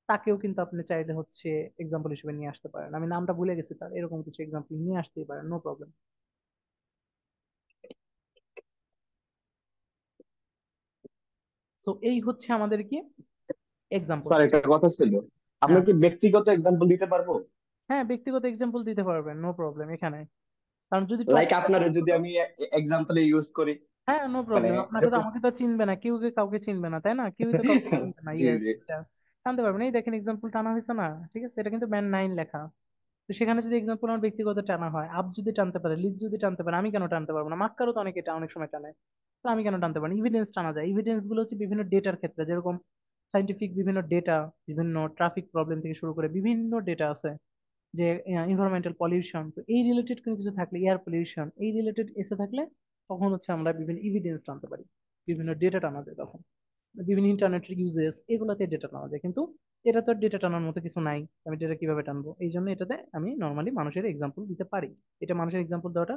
তাকেও কিন্তু আপনি চাইলে হচ্ছে এক্সাম্পল হিসেবে নিয়ে আসতে পারেন, আমি নামটা ভুলে গেছি তার, এরকম কিছু এক্সাম্পল নিয়ে আসতেই পারেন, নো প্রবলেম। সো এই হচ্ছে আমাদের কি এক্সাম্পল। স্যার একটা কথা ছিল, আমরা হ্যাঁ, কি ব্যক্তিগত এক্সাম্পল দিতে পারবো? হ্যাঁ ব্যক্তিগত এক্সাম্পল দিতে পারবেন, নো প্রবলেম এখানে। কারণ যদি টপ, লাইক আপনার যদি আমি এক্সাম্পল ইউজ করি, হ্যাঁ নো মানে প্রবলেম, আপনাকে তো দেখুন। আমাকে তো চিনবে না, কেউ কে কাউকে চিনবে না তাই না, কেউই তো কাউকে চিনবে না, জি ইয়েস। জি। টানতে পারবে না, এই দেখেন এক্সাম্পল টানা হয়েছে না, ঠিক আছে, এটা কিন্তু ব্যান্ড 9 লেখা। তো সেখানে যদি এক্সাম্পল আমার ব্যক্তিগত টানা হয়, আপ যদি টানতে পারে, লিজ যদি টানতে পারে, আমি কেন টানতে পারবো না? মাক্কারও তো অনেকে এটা অনেক সময় টানে, তো আমি কেন টানতে পারি? ইভিডেন্স টানা যায়, এভিডেন্স গুলো হচ্ছে বিভিন্ন ডেটার ক্ষেত্রে, যেরকম সাইন্টিফিক বিভিন্ন ডেটা, বিভিন্ন ট্রাফিক প্রবলেম থেকে শুরু করে বিভিন্ন ডেটা আছে, যে এনভায়রনমেন্টাল পলিউশন, তো এই রিলেটেড কোনো কিছু থাকলে, এয়ার পলিউশন এই রিলেটেড এসে থাকলে, তখন হচ্ছে আমরা বিভিন্ন এভিডেন্স টানতে পারি, বিভিন্ন ডেটা টানা যায় তখন, বিভিন্ন ইন্টারনেটের ইউজেস এগুলোতে ডেটা টানা যায়। কিন্তু এটা তো ডেটা টানার মতো কিছু নাই, আমি ডেটা কিভাবে টানবো? এই জন্য এটাতে আমি নর্মালি মানুষের এক্সাম্পল দিতে পারি। এটা মানুষের এক্সাম্পল দেওয়াটা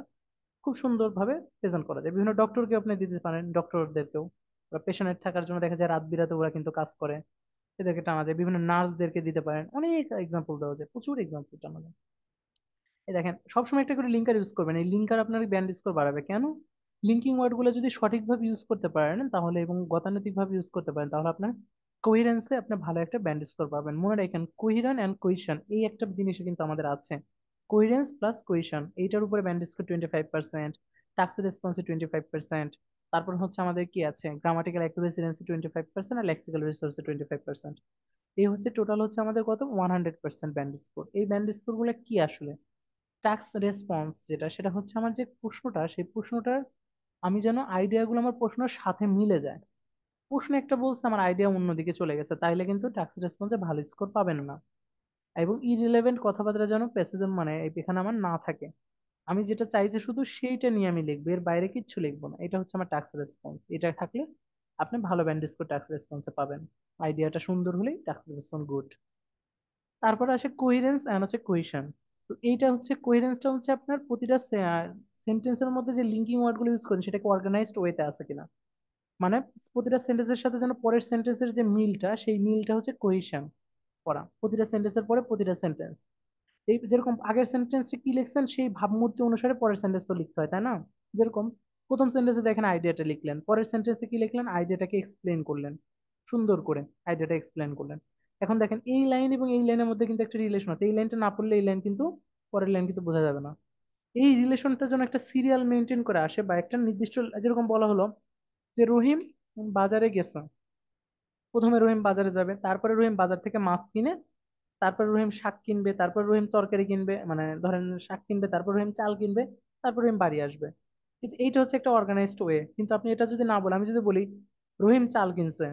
খুব সুন্দরভাবে প্রেজেন্ট করা যায়, বিভিন্ন ডক্টরকে আপনি দিতে পারেন, ডক্টরদেরকেও, পেশেন্টের থাকার জন্য দেখা যায় রাত বিরাতে ওরা কিন্তু কাজ করে, এদেরকে টানা যায়, বিভিন্ন নার্সদেরকে দিতে পারেন, অনেক এক্সাম্পল দেওয়া যায়, প্রচুর এক্সাম্পল টানা যায়। এই দেখেন সবসময় একটা করে লিঙ্কার ইউজ করবেন, এই লিঙ্কার আপনার ব্যান্ড স্কোর বাড়াবে কেন? লিঙ্কিং ওয়ার্ড গুলো যদি সঠিকভাবে ইউজ করতে পারেন তাহলে, এবং গতানুগতিক ভাবে ইউজ করতে পারেন, তাহলে আপনার কোহিরেন্সে আপনি ভালো একটা ব্যান্ড স্কোর পাবেন। মনে রাখেন কোহিরেন অ্যান্ড কোহিশন এই একটা জিনিস কিন্তু আমাদের আছে, কোহিরেন্স প্লাস কোহিশন, এইটার উপরে ব্যান্ড স্কোর 25%, টাস্ক রেসপন্সে 25%, তারপর হচ্ছে আমাদের কি আছে, গ্রামাটিক্যাল অ্যাকুরেসি 25%, আর লেক্সিক্যাল রিসোর্সে 25%। এই হচ্ছে টোটাল হচ্ছে আমাদের কত, 100% ব্যান্ড স্কোর। এই ব্যান্ড স্কোর গুলো কি আসলে? টাস্ক রেসপন্স যেটা, সেটা হচ্ছে আমার যে প্রশ্নটা, সেই প্রশ্নটার আমি যেন আইডিয়া গুলো আমার প্রশ্নের সাথে মিলে যায়। প্রশ্ন একটা বলছে, আমার আইডিয়া অন্যদিকে চলে গেছে, তাইলে কিন্তু টাস্ক রেসপন্সে ভালো স্কোর পাবেন না। এবং ইরিলেভেন্ট কথাবার্তা যেন প্রেসিডেন্ট মানে এখানে আমার না থাকে, আমি যেটা চাইছি শুধু সেইটা নিয়ে আমি লিখবো, এর বাইরে কিচ্ছু লিখবো না, এটা হচ্ছে আমার টাস্ক রেসপন্স। এটা থাকলে আপনি ভালো ব্যান্ড স্কোর টাস্ক রেসপন্সে পাবেন, আইডিয়াটা সুন্দর হলেই টাস্ক রেসপন্স গুড। তারপর আসে কোহিরেন্স এন্ড হচ্ছে কোহেশন। তো এইটা হচ্ছে, কোহিরেন্সটা হচ্ছে আপনার প্রতিটা সেন্টেন্সের মধ্যে যে লিঙ্কিং ওয়ার্ড গুলো ইউজ করেন সেটাকে অর্গানাইজড ওয়েতে আছে কিনা, মানে প্রতিটা সেন্টেন্সের সাথে যেন পরের সেন্টেন্সের যে মিলটা, সেই মিলটা হচ্ছে কোহেশন করা, প্রতিটা সেন্টেন্সের পরে প্রতিটা সেন্টেন্স, এই যেরকম আগের সেন্টেন্সে কি লিখছেন সেই ভাবমূর্তি অনুসারে পরের সেন্টেন্স তো লিখতে হয় তাই না? যেরকম প্রথম সেন্টেন্সে দেখেন আইডিয়াটা লিখলেন, পরের সেন্টেন্সে কি লিখলেন, আইডিয়াটাকে এক্সপ্লেন করলেন, সুন্দর করে আইডিয়াটা এক্সপ্লেন করলেন। এখন দেখেন এই লাইন এবং এই লাইনের মধ্যে কিন্তু একটা রিলেশন আছে, এই লাইনটা না পড়লে এই লাইন কিন্তু, পরের লাইন কিন্তু বোঝা যাবে না। এই রিলেশনটা যেন একটা সিরিয়াল মেনটেন করে আসে, বা একটা নির্দিষ্ট, যেরকম বলা হলো যে রহিম বাজারে গেছে, প্রথমে রহিম বাজারে যাবে, তারপরে রহিম বাজার থেকে মাছ কিনে, তারপর রহিম শাক কিনবে, তারপর রহিম তরকারি কিনবে, মানে ধরেন শাক কিনবে, তারপর রহিম চাল কিনবে, তারপর রহিম বাড়ি আসবে। কিন্তু এইটা হচ্ছে একটা অর্গানাইজড ওয়ে। কিন্তু আপনি এটা যদি না বলে, আমি যদি বলি রহিম চাল কিনছে,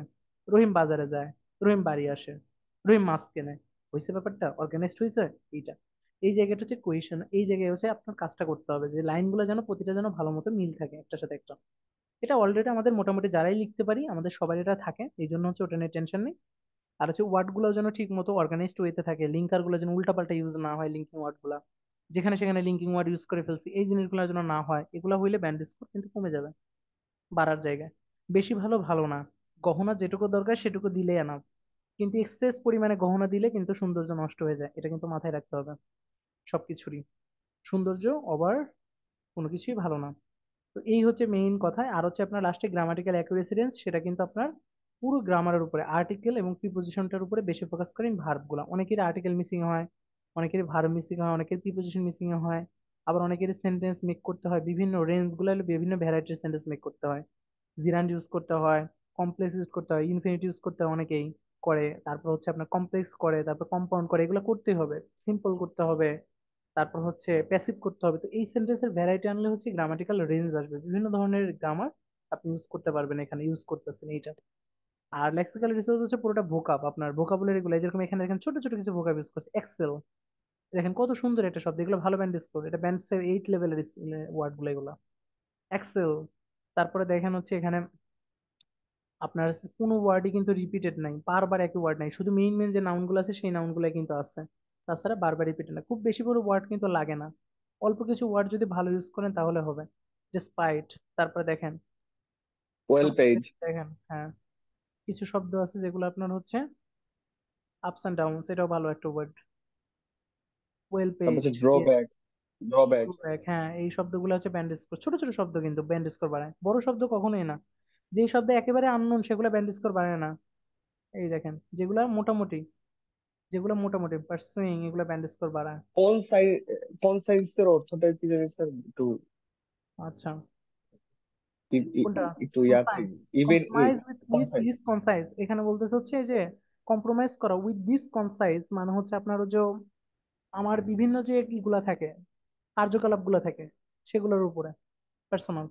রহিম বাজারে যায়, রহিম বাড়ি আসে, রহিম মাছ কেনে, হয়েছে ব্যাপারটা অর্গানাইজড হয়েছে? এইটা, এই জায়গাটা হচ্ছে কোহেশন, এই জায়গায় হচ্ছে আপনার কাজটা করতে হবে, যে লাইনগুলো যেন প্রতিটা যেন ভালো মতো মিল থাকে একটার সাথে একটা। এটা অলরেডি আমাদের মোটামুটি যারাই লিখতে পারি আমাদের সবার এটা থাকে, এই জন্য হচ্ছে ওটা নিয়ে টেনশন নেই। আর হচ্ছে ওয়ার্ড গুলো যেন ঠিক মতো অর্গানাইজড ওয়েতে থাকে, লিঙ্কার গুলো যেন উল্টাপাল্টা ইউজ না হয়, লিঙ্কিং ওয়ার্ড গুলা যেখানে সেখানে লিঙ্কিং ওয়ার্ড ইউজ করে ফেলছি, এই জিনিসগুলো যেন না হয়, এগুলো হইলে ব্যান্ড স্কোর কিন্তু কমে যাবে, বাড়ার জায়গায়। বেশি ভালো ভালো না, গহনা যেটুকু দরকার সেটুকু দিলেই আনা, কিন্তু এক্সেস পরিমাণে গহনা দিলে কিন্তু সৌন্দর্য নষ্ট হয়ে যায়, এটা কিন্তু মাথায় রাখতে হবে সবকিছুরই। সৌন্দর্য ওভার কোনো কিছুই ভালো না। তো এই হচ্ছে মেইন কথা। আর হচ্ছে আপনার লাস্টে গ্রামাটিক্যাল অ্যাকুরেসিডেন্স, সেটা কিন্তু আপনার পুরো গ্রামারের উপরে, আর্টিকেল এবং প্রিপোজিশনটার উপরে বেশি ফোকাস করেন, ভার্ব গুলা, অনেকের আর্টিকেল মিসিং হয়, অনেকের ভার্ব মিসিং হয়, অনেকের প্রিপোজিশন মিসিং হয়, আবার অনেকের সেন্টেন্স মেক করতে হয় বিভিন্ন রেঞ্জ গুলো, বিভিন্ন ভ্যারাইটির সেন্টেন্স মেক করতে হয়, জিরান্ড ইউজ করতে হয়, কমপ্লেক্স ইউজ করতে হয়, ইনফিনিট ইউজ করতে হয়, অনেকেই করে, তারপর হচ্ছে আপনার কমপ্লেক্স করে, তারপর কম্পাউন্ড করে, এগুলো করতেই হবে, সিম্পল করতে হবে, তারপর হচ্ছে প্যাসিভ করতে হবে। তো এই সেন্টেন্সের ভ্যারাইটি আনলে হচ্ছে গ্রামাটিক্যাল রেঞ্জ আসবে, বিভিন্ন ধরনের গ্রামার আপনি ইউজ করতে পারবেন, এখানে ইউজ করতেছেন এইটা। আর লেক্সিক্যাল রিসোর্স হচ্ছে পুরোটা ভোকাব, আপনার ভোকাবুলারি গুলো, যেরকম এখানে দেখেন ছোট ছোট কিছু ভোকাব ইউজ করছে, এক্সেল, দেখেন কত সুন্দর একটা শব্দ, এগুলো ভালো ব্যান্ড স্কোর, এটা ব্যান্ড 8 লেভেলের ওয়ার্ড গুলো এগুলো, এক্সেল। তারপরে দেখেন হচ্ছে এখানে আপনার কোনো ওয়ার্ডই কিন্তু রিপিটেড নাই, বারবার একই ওয়ার্ড নাই, শুধু মেইন মেইন যে নাউন গুলো আছে সেই নাউন গুলো কিন্তু আছে, তাছাড়া বারবার রিপিটেড না, খুব বেশি করে ওয়ার্ড কিন্তু লাগে না, অল্প কিছু ওয়ার্ড যদি ভালো ইউজ করেন তাহলে হবে। যে স্পাইট, তারপরে দেখেন ওয়েল তারপরে পেজ। দেখেন হ্যাঁ, কিছু শব্দ আছে যেগুলো আপনার হচ্ছে আপস এন্ড ডাউন, এটাও ভালো একটা ওয়ার্ড, ওয়েল তারপর পেজ, হচ্ছে ড্রব্যাক। ড্রব্যাক। হ্যাঁ এই শব্দগুলো হচ্ছে ব্যান্ড স্কোর, ছোট ছোট শব্দ কিন্তু ব্যান্ড স্কোর বাড়ায়, বড় শব্দ কখনোই না। যে শব্দ একেবারে আননোন সেগুলো ব্যান্ড স্কোর বাড়ায় না, এই দেখেন যেগুলা মোটামুটি যেগুলো মোটামুটি পার্সুইং, এগুলো ব্যান্ডেজ করে বাড়ায়। কনসাইজ, কনসাইজের অর্থটা কি জানি স্যার একটু আচ্ছা, ই- ই- কোনটা? একটু ইয়া কনসাইজ। থেকে even compromise with with concise. This concise, এখানে বলতেছে হচ্ছে এই যে কম্প্রোমাইজ করা উইথ দিস কনসাইজ, মানে হচ্ছে আপনার ওই যে আমার বিভিন্ন যে ইগুলা থাকে, কার্যকলাপ গুলা থাকে, সেগুলোর উপরে পার্সোনাল।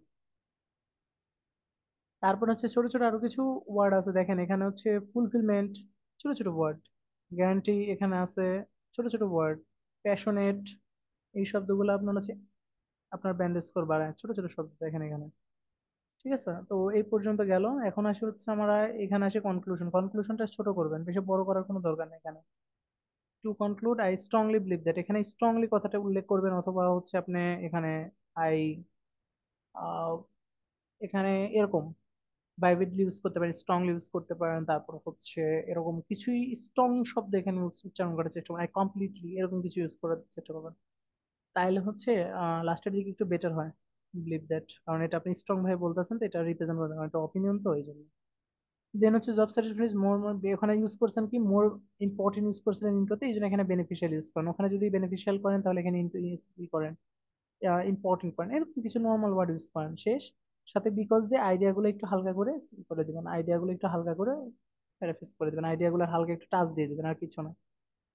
তারপর হচ্ছে ছোট ছোট আরো কিছু ওয়ার্ড আছে, দেখেন এখানে হচ্ছে ফুলফিলমেন্ট, ছোট ছোট ওয়ার্ড। গ্যারান্টি এখানে আছে, ছোট ছোট ওয়ার্ড। প্যাশনেট, এই শব্দগুলো আপনার হচ্ছে আপনার ব্যান্ডেজ স্কোর বাড়ায়, ছোট ছোট শব্দ দেখেন এখানে। ঠিক আছে, তো এই পর্যন্ত গেল। এখন আসে হচ্ছে আমরা এখানে আসে কনক্লুশন। কনক্লুশনটা ছোট করবেন, বেশি বড় করার কোনো দরকার নেই এখানে। To conclude, I strongly believe that, এখানে স্ট্রংলি কথাটা উল্লেখ করবেন, অথবা হচ্ছে আপনি এখানে আই, এখানে এরকম ভাইভিডলি ইউজ করতে পারেন, স্ট্রংলি ইউজ করতে পারেন। তারপর হচ্ছে এরকম কিছুই স্ট্রং শব্দ এখানে উচ্চারণ করার চেষ্টা করবেন, আই কমপ্লিটলি এরকম কিছু ইউজ করার চেষ্টা করবেন। তাইলে হচ্ছে লাস্টের দিকে একটু বেটার হয়, বিলিভ দ্যাট, কারণ এটা আপনি স্ট্রং ভাবে বলতেছেন, তো এটা রিপ্রেজেন্ট করবেন, কারণ এটা অপিনিয়ন, তো এই জন্য। দেন হচ্ছে জব স্যাটিসফ্যাকশন মোর, ওখানে ইউজ করছেন কি মোর ইম্পর্টেন্ট ইউজ করছিলেন ইন্টোতে, এই জন্য এখানে বেনিফিশিয়াল ইউজ করেন। ওখানে যদি বেনিফিশিয়াল করেন তাহলে এখানে ইন্টু ই করেন, ইম্পর্টেন্ট করেন, এরকম কিছু নর্মাল ওয়ার্ড ইউজ করেন, শেষ। সাথে বিকজ দিয়ে আইডিয়া গুলো একটু হালকা করে করে দিবেন, আইডিয়া গুলো একটু হালকা করে প্যারাফ্রেজ করে দিবেন, আইডিয়া গুলো হালকা একটু টাচ দিয়ে দিবেন, আর কিছু না।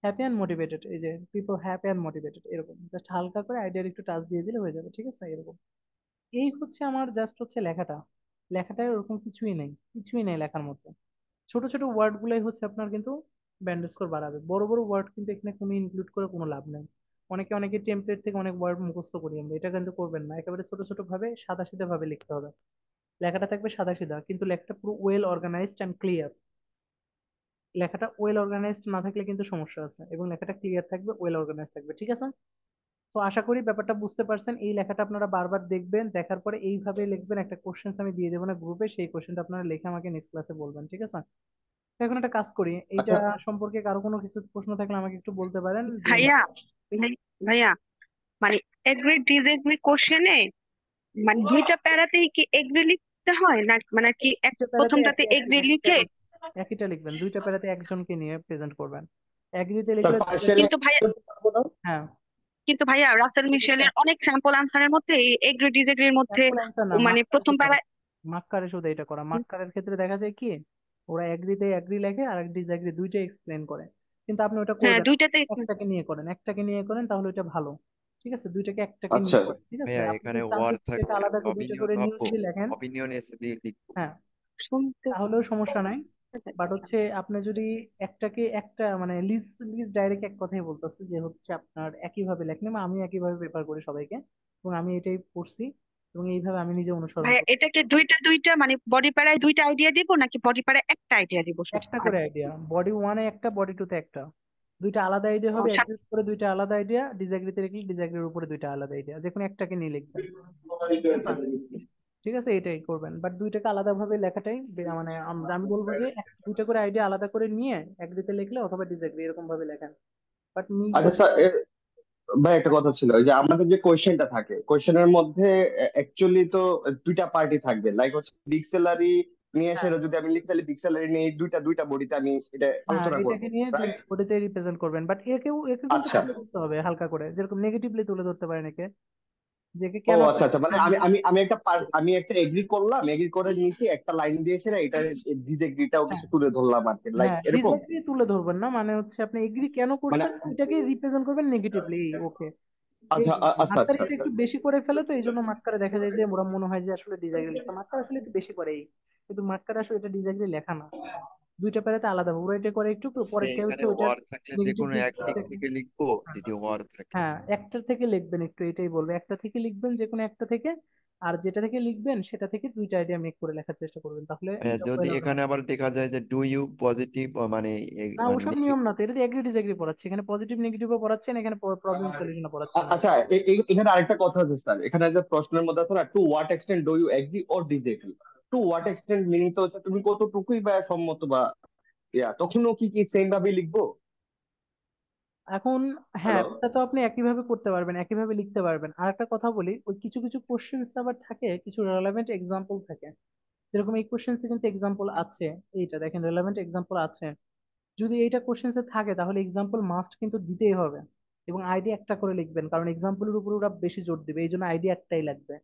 হ্যাপি অ্যান্ড মোটিভেটেড, এই যে পিপল হ্যাপি অ্যান্ড মোটিভেটেড, এরকম জাস্ট হালকা করে আইডিয়ার একটু টাচ দিয়ে দিলে হয়ে যাবে, ঠিক আছে, এরকম। এই হচ্ছে আমার জাস্ট হচ্ছে লেখাটা। লেখাটায় ওরকম কিছুই নেই, কিছুই নেই লেখার মধ্যে। ছোট ছোট ওয়ার্ড গুলাই হচ্ছে আপনার কিন্তু ব্যান্ড স্কোর বাড়াবে, বড় বড় ওয়ার্ড কিন্তু এখানে কোনো ইনক্লুড করে কোনো লাভ নেই। অনেকে টেমপ্লেট থেকে অনেক ওয়ার্ড মুখস্থ করি আমরা, এটা কিন্তু করবেন না, একেবারে ছোট ছোট ভাবে সাদা সিধা ভাবে লিখতে হবে। লেখাটা থাকবে সাদা সিধা, কিন্তু লেখাটা পুরো ওয়েল অর্গানাইজড অ্যান্ড ক্লিয়ার। লেখাটা ওয়েল অর্গানাইজড না থাকলে কিন্তু সমস্যা আছে, এবং লেখাটা ক্লিয়ার থাকবে, ওয়েল অর্গানাইজ থাকবে, ঠিক আছে। তো আশা করি ব্যাপারটা বুঝতে পারছেন। এই লেখাটা আপনারা বারবার দেখবেন, দেখার পরে এইভাবে লিখবেন। একটা কোশ্চেন আমি দিয়ে দেবো না গ্রুপে, সেই কোশ্চেনটা আপনারা লিখে আমাকে নেক্সট ক্লাসে বলবেন, ঠিক আছে। তো এখন একটা কাজ করি, এইটা আচ্ছা সম্পর্কে কারো কোনো কিছু প্রশ্ন থাকলে আমাকে একটু বলতে পারেন, দেন ভাইয়া, হচ্ছে। ভাইয়া, মানে এগ্রি ডিসএগ্রি কোশ্চেনে মানে দুইটা প্যারাতেই কি এগ্রি লিখতে হয় না, মানে কি দুইটা প্যারাতে প্রথমটাতে এগ্রি লিখে? একইটা লিখবেন, দুইটা প্যারাতে একজনকে নিয়ে প্রেজেন্ট করবেন। এগ্রিতে স্যার লিখলে পার্সিয়ালি কিন্তু ভাইয়া, হ্যাঁ, রাসেল মিশেলের অনেক স্যাম্পল আনসারের মধ্যে এই এগ্রি ডিসএগ্রির মধ্যে স্যাম্পল অ্যান্সার না, মানে মার্কারে প্রথম শুধু, প্যারায়। মার্কারে শুধু এটা করা। মার্কারের ক্ষেত্রে দেখা যায় কি, ওরা এগ্রিতে এগ্রি লেখে আর ডিসএগ্রি দুইটাই এক্সপ্লেন করে। কিন্তু আপনি ওটা হ্যাঁ, করবেন না। দুইটাতে। একটাকে নিয়ে করেন, তাহলে ওটা ভালো। ঠিক আছে, দুইটাকে একটাকে আচ্ছা নিয়ে করেন, ঠিক আছে। ভাইয়া আপনি এখানে যদি চান যে ওয়ার দুইটাকে থাকবে, আলাদা করে দুইটা অপিনিয়ন করে নিয়ে ভাববো, যদি লেখেন, অপিনিয়ন এসে দিয়ে লিখবো। হ্যাঁ, শুনতে তাহলেও সমস্যা নাই। বাট হচ্ছে আপনি যদি একটাকে একটা মানে লিজ লিজ ডাইরেক্ট এক কথাই বলতেছে যে হচ্ছে আপনার একইভাবে লেখেন, বা আমি একইভাবে প্রেফার করি সবাইকে, এবং আমি এটাই পড়ছি, এবং এইভাবে আমি নিজে অনুসরণ ভাইয়া, করি। এটাকে দুইটা দুইটা মানে বডি প্যারায় দুইটা আইডিয়া দিব নাকি বডি প্যারায় একটা আইডিয়া দিব শুধু? একটা করে আইডিয়া, বডি ওয়ানে একটা, বডি টু তে একটা, দুইটা আলাদা আইডিয়া হবে। এগ্রির উপরে দুইটা আলাদা আইডিয়া, ডিসএগ্রিতে লিখলে ডিসএগ্রির উপরে দুইটা আলাদা আইডিয়া, যে কোনো একটাকে নিয়ে লিখবেন, ঠিক আছে। ঠিক আছে, এটাই করবেন, বাট দুইটাকে আলাদা ভাবে লেখাটাই মানে আমি বলবো যে দুইটা করে আইডিয়া আলাদা করে নিয়ে এগ্রিতে লিখলে অথবা ডিসএগ্রি এরকম ভাবে লেখেন, বাট আচ্ছা মিলবে। স্যার, ভাই একটা কথা ছিল, ওই যে আমাদের যে কোয়েশ্চেনটা থাকে, কোয়েশ্চেনের মধ্যে অ্যাকচুয়ালি তো দুইটা পার্টি থাকবে, লাইক হচ্ছে বিগ স্যালারি নিয়ে হ্যাঁ, সেটা যদি আমি লিখতে, তাহলে বিগ স্যালারি নিয়ে দুইটা দুইটা বডিতে আমি এটা হ্যাঁ, আলোচনা করব, এটাকে নিয়ে রাইট? দুইটা বডিতে রিপ্রেজেন্ট করবেন, বাট একেও কিন্তু আচ্ছা। তুলে ধরতে হবে হালকা করে, যেরকম নেগেটিভলি তুলে ধরতে পারেন একে, যে কে ও কেন আচ্ছা আচ্ছা, মানে আমি প্রবলেম। আমি আমি একটা আমি একটা এগ্রি করলাম, এগ্রি করে নিচে একটা লাইন দিয়েছে না, এটা ডিসএগ্রিটাও কিছু তুলে ধরলাম আর কি, লাইক হ্যাঁ, এরকম। ডিসএগ্রি তুলে ধরবেন না, মানে হচ্ছে আপনি এগ্রি কেন মানে করছেন এটাকে রিপ্রেজেন্ট করবেন নেগেটিভলি, ওকে। এই আচ্ছা আচ্ছা মার্কার আচ্ছা এটা আচ্ছা। একটু বেশি করে ফেলে, তো এই জন্য মার্কারে দেখা যায় যে ওরা মনে হয় যে আসলে ডিসএগ্রি লেখা, মার্কার আসলে একটু বেশি করে এই, কিন্তু মার্কারে আসলে এটা ডিসএগ্রি লেখা না, দুইটা প্যারাতে আলাদা ভাবে। ওরা এটা করে একটু, ভাইয়া পরেরটা হচ্ছে এখানে ওইটার ওয়ার থাকলে যে নেগেটিভ কোনো দিক। একদিক থেকে লিখবো, যদি ওয়ার থাকে। হ্যাঁ, একটা থেকে লিখবেন, একটু এটাই বলবো, একটা থেকে লিখবেন, যে কোনো একটা থেকে। আর যেটা থেকে লিখবেন সেটা থেকে দুইটা আইডিয়া মেক করে লেখার চেষ্টা করবেন, তাহলে ভাইয়া এটা যদি ওয়েল এখানে অর্গানাইজ। আবার দেখা যায় যে ডু ইউ পজিটিভ, মানে না, মানে ওসব নিয়ম না তো, এটা এগ্রি ডিসএগ্রি পড়াচ্ছে, এখানে পজিটিভ নেগেটিভও পড়াচ্ছেন, এখানে প্রবলেম সলিউশনও পড়াচ্ছেন। আচ্ছা, এখানে আরেকটা কথা আছে স্যার, এখানে যে প্রশ্নের মধ্যে আছে না, to what extent do you agree or disagree. To what extent meaning তো হচ্ছে তুমি কতটুকুই বা সম্মত বা তখনও কি কি সেম ভাবে লিখবো? এখন হ্যাঁ, হ্যালো। ওটা তো আপনি একইভাবে করতে পারবেন, একইভাবে লিখতে পারবেন। আর একটা কথা বলি, ওই কিছু কিছু কোশ্চেন্স আবার থাকে, কিছু রেলেভেন্ট এক্সাম্পল থাকে, যেরকম এই কোশ্চেন্সে কিন্তু এক্সাম্পল আছে, এইটা দেখেন রেলেভেন্ট এক্সাম্পল আছে। যদি এইটা কোশ্চেন্সে থাকে তাহলে এক্সাম্পল মাস্ট কিন্তু দিতেই হবে, এবং আইডি একটা করে লিখবেন, কারণ এক্সাম্পলের উপর ওরা বেশি জোর দিবে, এই জন্য আইডি একটাই লাগবে,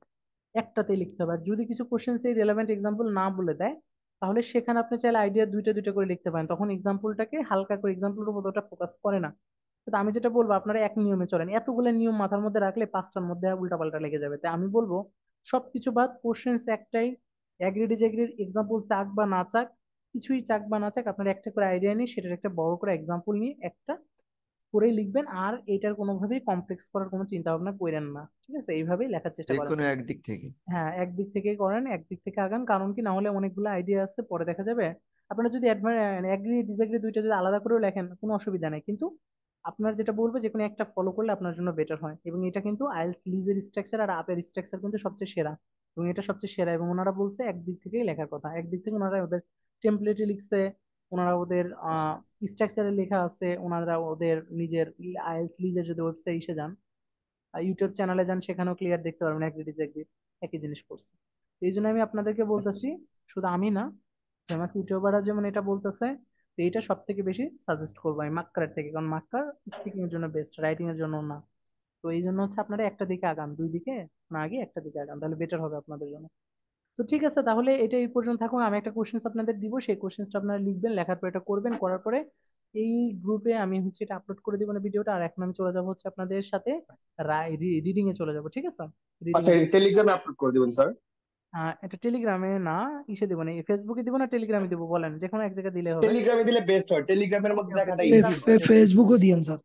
একটাতেই লিখতে হবে। আর যদি কিছু কোশ্চেন্স এই রেলেভেন্ট এক্সাম্পল না বলে দেয়, তাহলে সেখানে আপনি চাইলে আইডিয়া দুইটা দুইটা করে লিখতে পারেন, তখন এক্সাম্পলটাকে হালকা করে, এক্সাম্পলের উপর ওটা ফোকাস করে না। তো আমি যেটা বলবো, আপনারা এক নিয়মে চলেন, এতগুলো নিয়ম মাথার মধ্যে রাখলে পাঁচটার মধ্যে উল্টাপাল্টা লেগে যাবে। তাই আমি বলবো সবকিছু বাদ, কোশ্চেন্স একটাই, অ্যাগ্রি ডিসএগ্রির এক্সাম্পল চাক বা না চাক, কিছুই চাক বা না চাক, আপনার একটা করে আইডিয়া নিয়ে সেটার একটা বড় করে এক্সাম্পল নিয়ে একটা করেই লিখবেন, আর এটার কোনোভাবেই কমপ্লেক্স করার কোনো চিন্তা ভাবনা করেন না, ঠিক আছে? এইভাবেই লেখার চেষ্টা যে করার কোনো চেষ্টা করেন। একদিক থেকে। হ্যাঁ, একদিক থেকেই করেন, একদিক থেকে আগান, কারণ কি, না হলে অনেকগুলো আইডিয়া আছে, পরে দেখা যাবে আপনারা যদি অ্যাগ্রি ডিসএগ্রি দুইটা যদি আলাদা করেও লেখেন কোনো অসুবিধা নেই, কিন্তু আপনার যেটা বলবো যে কোনো একটা ফলো করলে আপনার জন্য বেটার হয়। এবং এটা কিন্তু আইএলটিএস লিজের স্ট্রাকচার আর আপের স্ট্রাকচার কিন্তু সবচেয়ে সেরা, এবং এটা সবচেয়ে সেরা, এবং ওনারা বলছে একদিক থেকেই লেখার কথা, একদিক থেকে ওনারা ওদের টেমপ্লেটে লিখছে, ওনারা ওদের স্ট্রাকচারে লেখা আছে, ওনারা ওদের নিজের আইএলটিএস লিজের যদি ওয়েবসাইট এসে যান, ইউটিউব চ্যানেলে যান, সেখানেও ক্লিয়ার দেখতে পারবেন অ্যাগ্রি ডিসএগ্রি একই জিনিস করছে। তো এই জন্য আমি আপনাদেরকে আচ্ছা বলতেছি, শুধু আমি না, ফেমাস ইউটিউবাররা যেমন এটা বলতেছে, তো এইটা সব থেকে বেশি সাজেস্ট করবো আমি মাক্কারের থেকে, কারণ মাক্কার স্পিকিং এর জন্য বেস্ট, রাইটিং এর জন্য না। তো এই জন্য হচ্ছে আপনারা একটা দিকে আগান, দুই দিকে না আগে একটা দিকে আগান, তাহলে বেটার হবে আপনাদের জন্য। তো ঠিক আছে, তাহলে এটা এই পর্যন্ত থাকুন, আমি একটা কোশ্চেন্স আপনাদের দিব, সেই কোশ্চেন্সটা আপনারা লিখবেন, লেখার পর এটা করবেন, করার পরে এই গ্রুপে আমি হচ্ছে এটা আপলোড করে দিব না ভিডিওটা, আর এখন আমি চলে যাব হচ্ছে আপনাদের সাথে রিডিং এ চলে যাব, ঠিক আছে? রিডিং আচ্ছা, এ টেলিগ্রামে আপলোড করে দিবেন স্যার। এটা টেলিগ্রামে না, ইসে দিব না, ফেসবুকে দিব না টেলিগ্রামে দিব, বলেন যে কোনো এক জায়গায় দিলে হবে। টেলিগ্রামে দিলে বেস্ট হয়, টেলিগ্রামের ওকে মধ্যে ওকে, দেখাটা ইজি টেলিগ্রাম, হয়। ফেসবুকও দিয়েন স্যার।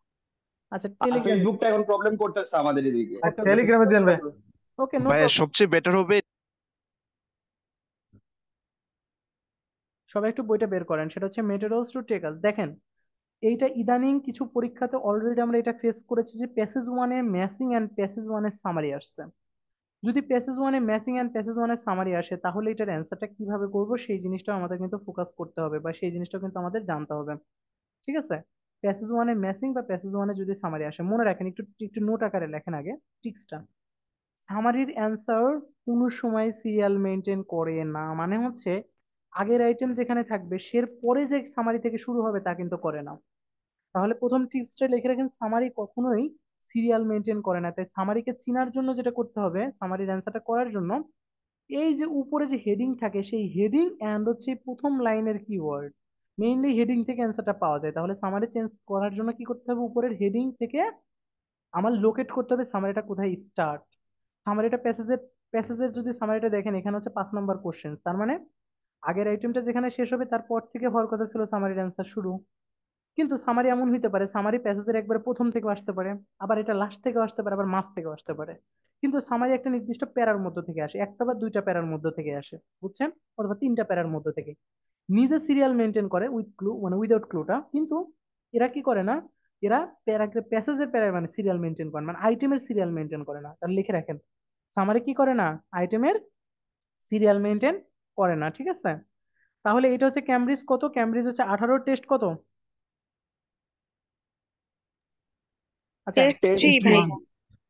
আচ্ছা আর টেলিগ্রামে দিব। ফেসবুকটা এখন প্রবলেম করতেছে আমাদের এদিকে। ওকে ওকে, টেলিগ্রামে দেন ভাই। ওকে, নো ভাইয়া প্রবলেম। সবচেয়ে বেটার হবে। সবাই একটু বইটা বের করেন, সেটা হচ্ছে মেটেরিয়ালস টু টেকাস। দেখেন, এইটা ইদানিং কিছু পরীক্ষাতে অলরেডি আমরা এটা ফেস করেছি যে প্যাসেজ ওয়ানে ম্যাসিং অ্যান্ড প্যাসেজ ওয়ানে সামারি আসছে। যদি প্যাসেজ ওয়ানে ম্যাসিং অ্যান্ড প্যাসেজ ওয়ানে সামারি আসে, তাহলে এটার অ্যান্সারটা কিভাবে করব সেই জিনিসটা আমাদের কিন্তু ফোকাস করতে হবে, বা সেই জিনিসটা কিন্তু আমাদের জানতে হবে, ঠিক আছে? প্যাসেজ ওয়ানে ম্যাসিং বা প্যাসেজ ওয়ানে যদি সামারি আসে, মনে রাখেন, একটু একটু নোট আকারে লেখেন আগে টিক্সটা। সামারির অ্যান্সার কোনো সময় সিরিয়াল মেনটেন করে না, মানে হচ্ছে আগের আইটেম যেখানে থাকবে সের পরে যে সামারি থেকে শুরু হবে তা কিন্তু করে না। তাহলে প্রথম টিপসটা লিখে রাখেন, সামারি কখনোই সিরিয়াল মেনটেন করে না। তাই সামারিকে চেনার জন্য যেটা করতে হবে, সামারির অ্যান্সারটা করার জন্য, এই যে উপরে যে হেডিং থাকে সেই হেডিং এন্ড হচ্ছে প্রথম লাইনের কিওয়ার্ড, মেইনলি হেডিং থেকে অ্যান্সারটা পাওয়া যায়। তাহলে সামারি চেঞ্জ করার জন্য কি করতে হবে, উপরের হেডিং থেকে আমার লোকেট করতে হবে সামারিটা কোথায় স্টার্ট। সামারিটা প্যাসেজের যদি সামারিটা দেখেন, এখানে হচ্ছে 5 নম্বর কোশ্চেন, তার মানে আগের আইটেমটা যেখানে শেষ হবে তারপর থেকে হওয়ার কথা ছিল সামারির অ্যান্সার শুরু। কিন্তু সামারি এমন হইতে পারে, সামারি প্যাসেজের একবারে প্রথম থেকে আসতে পারে, আবার এটা লাস্ট থেকে আসতে পারে, আবার মাঝ থেকে আসতে পারে। কিন্তু সামারি একটা নির্দিষ্ট প্যারার মধ্য থেকে আসে, একটা বা দুইটা প্যারার মধ্য থেকে আসে, বুঝছেন? অথবা তিনটা প্যারার মধ্য থেকে। নিজে সিরিয়াল মেনটেন করে উইথ ক্লু, মানে উইদাউট ক্লুটা, কিন্তু এরা কি করে না, এরা প্যাসেজের প্যারা মানে সিরিয়াল মেনটেন করে, মানে আইটেমের সিরিয়াল মেনটেন করে না। তাহলে লিখে রাখেন, সামারি কি করে না, আইটেমের সিরিয়াল মেনটেন করে না, ঠিক আছে? তাহলে এটা হচ্ছে ক্যামব্রিজ কত, ক্যামব্রিজ হচ্ছে 18, টেস্ট কত? আচ্ছা, টেস্ট টেস্ট 3 টেস্ট ভাই। 1।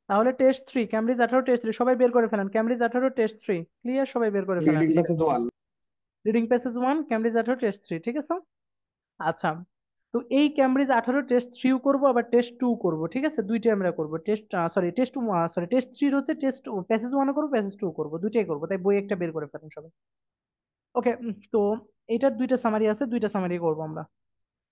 তাহলে টেস্ট 3, ক্যামব্রিজ 18, টেস্ট 3, সবাই বের করে ফেলেন, ক্যামব্রিজ 18, টেস্ট 3, ক্লিয়ার, সবাই বের করে ফেলেন। Reading message 1। Reading passage 1, Cambridge 18, test 3, ঠিক আছে? আচ্ছা, তো এই ক্যামব্রিজ 18 টেস্ট 3 করবো, আবার টেস্ট 2 করবো, ঠিক আছে? দুইটাই আমরা করবো, টেস্ট 3 হচ্ছে টেস্ট প্যাসেজ 1 করবো, প্যাসেজ 2 করবো, দুইটাই করবো, তাই বই একটা বের করে ফেলেন সবাই। ওকে, তো এটার দুইটা সামারি আছে, দুইটা সামারি করবো আমরা।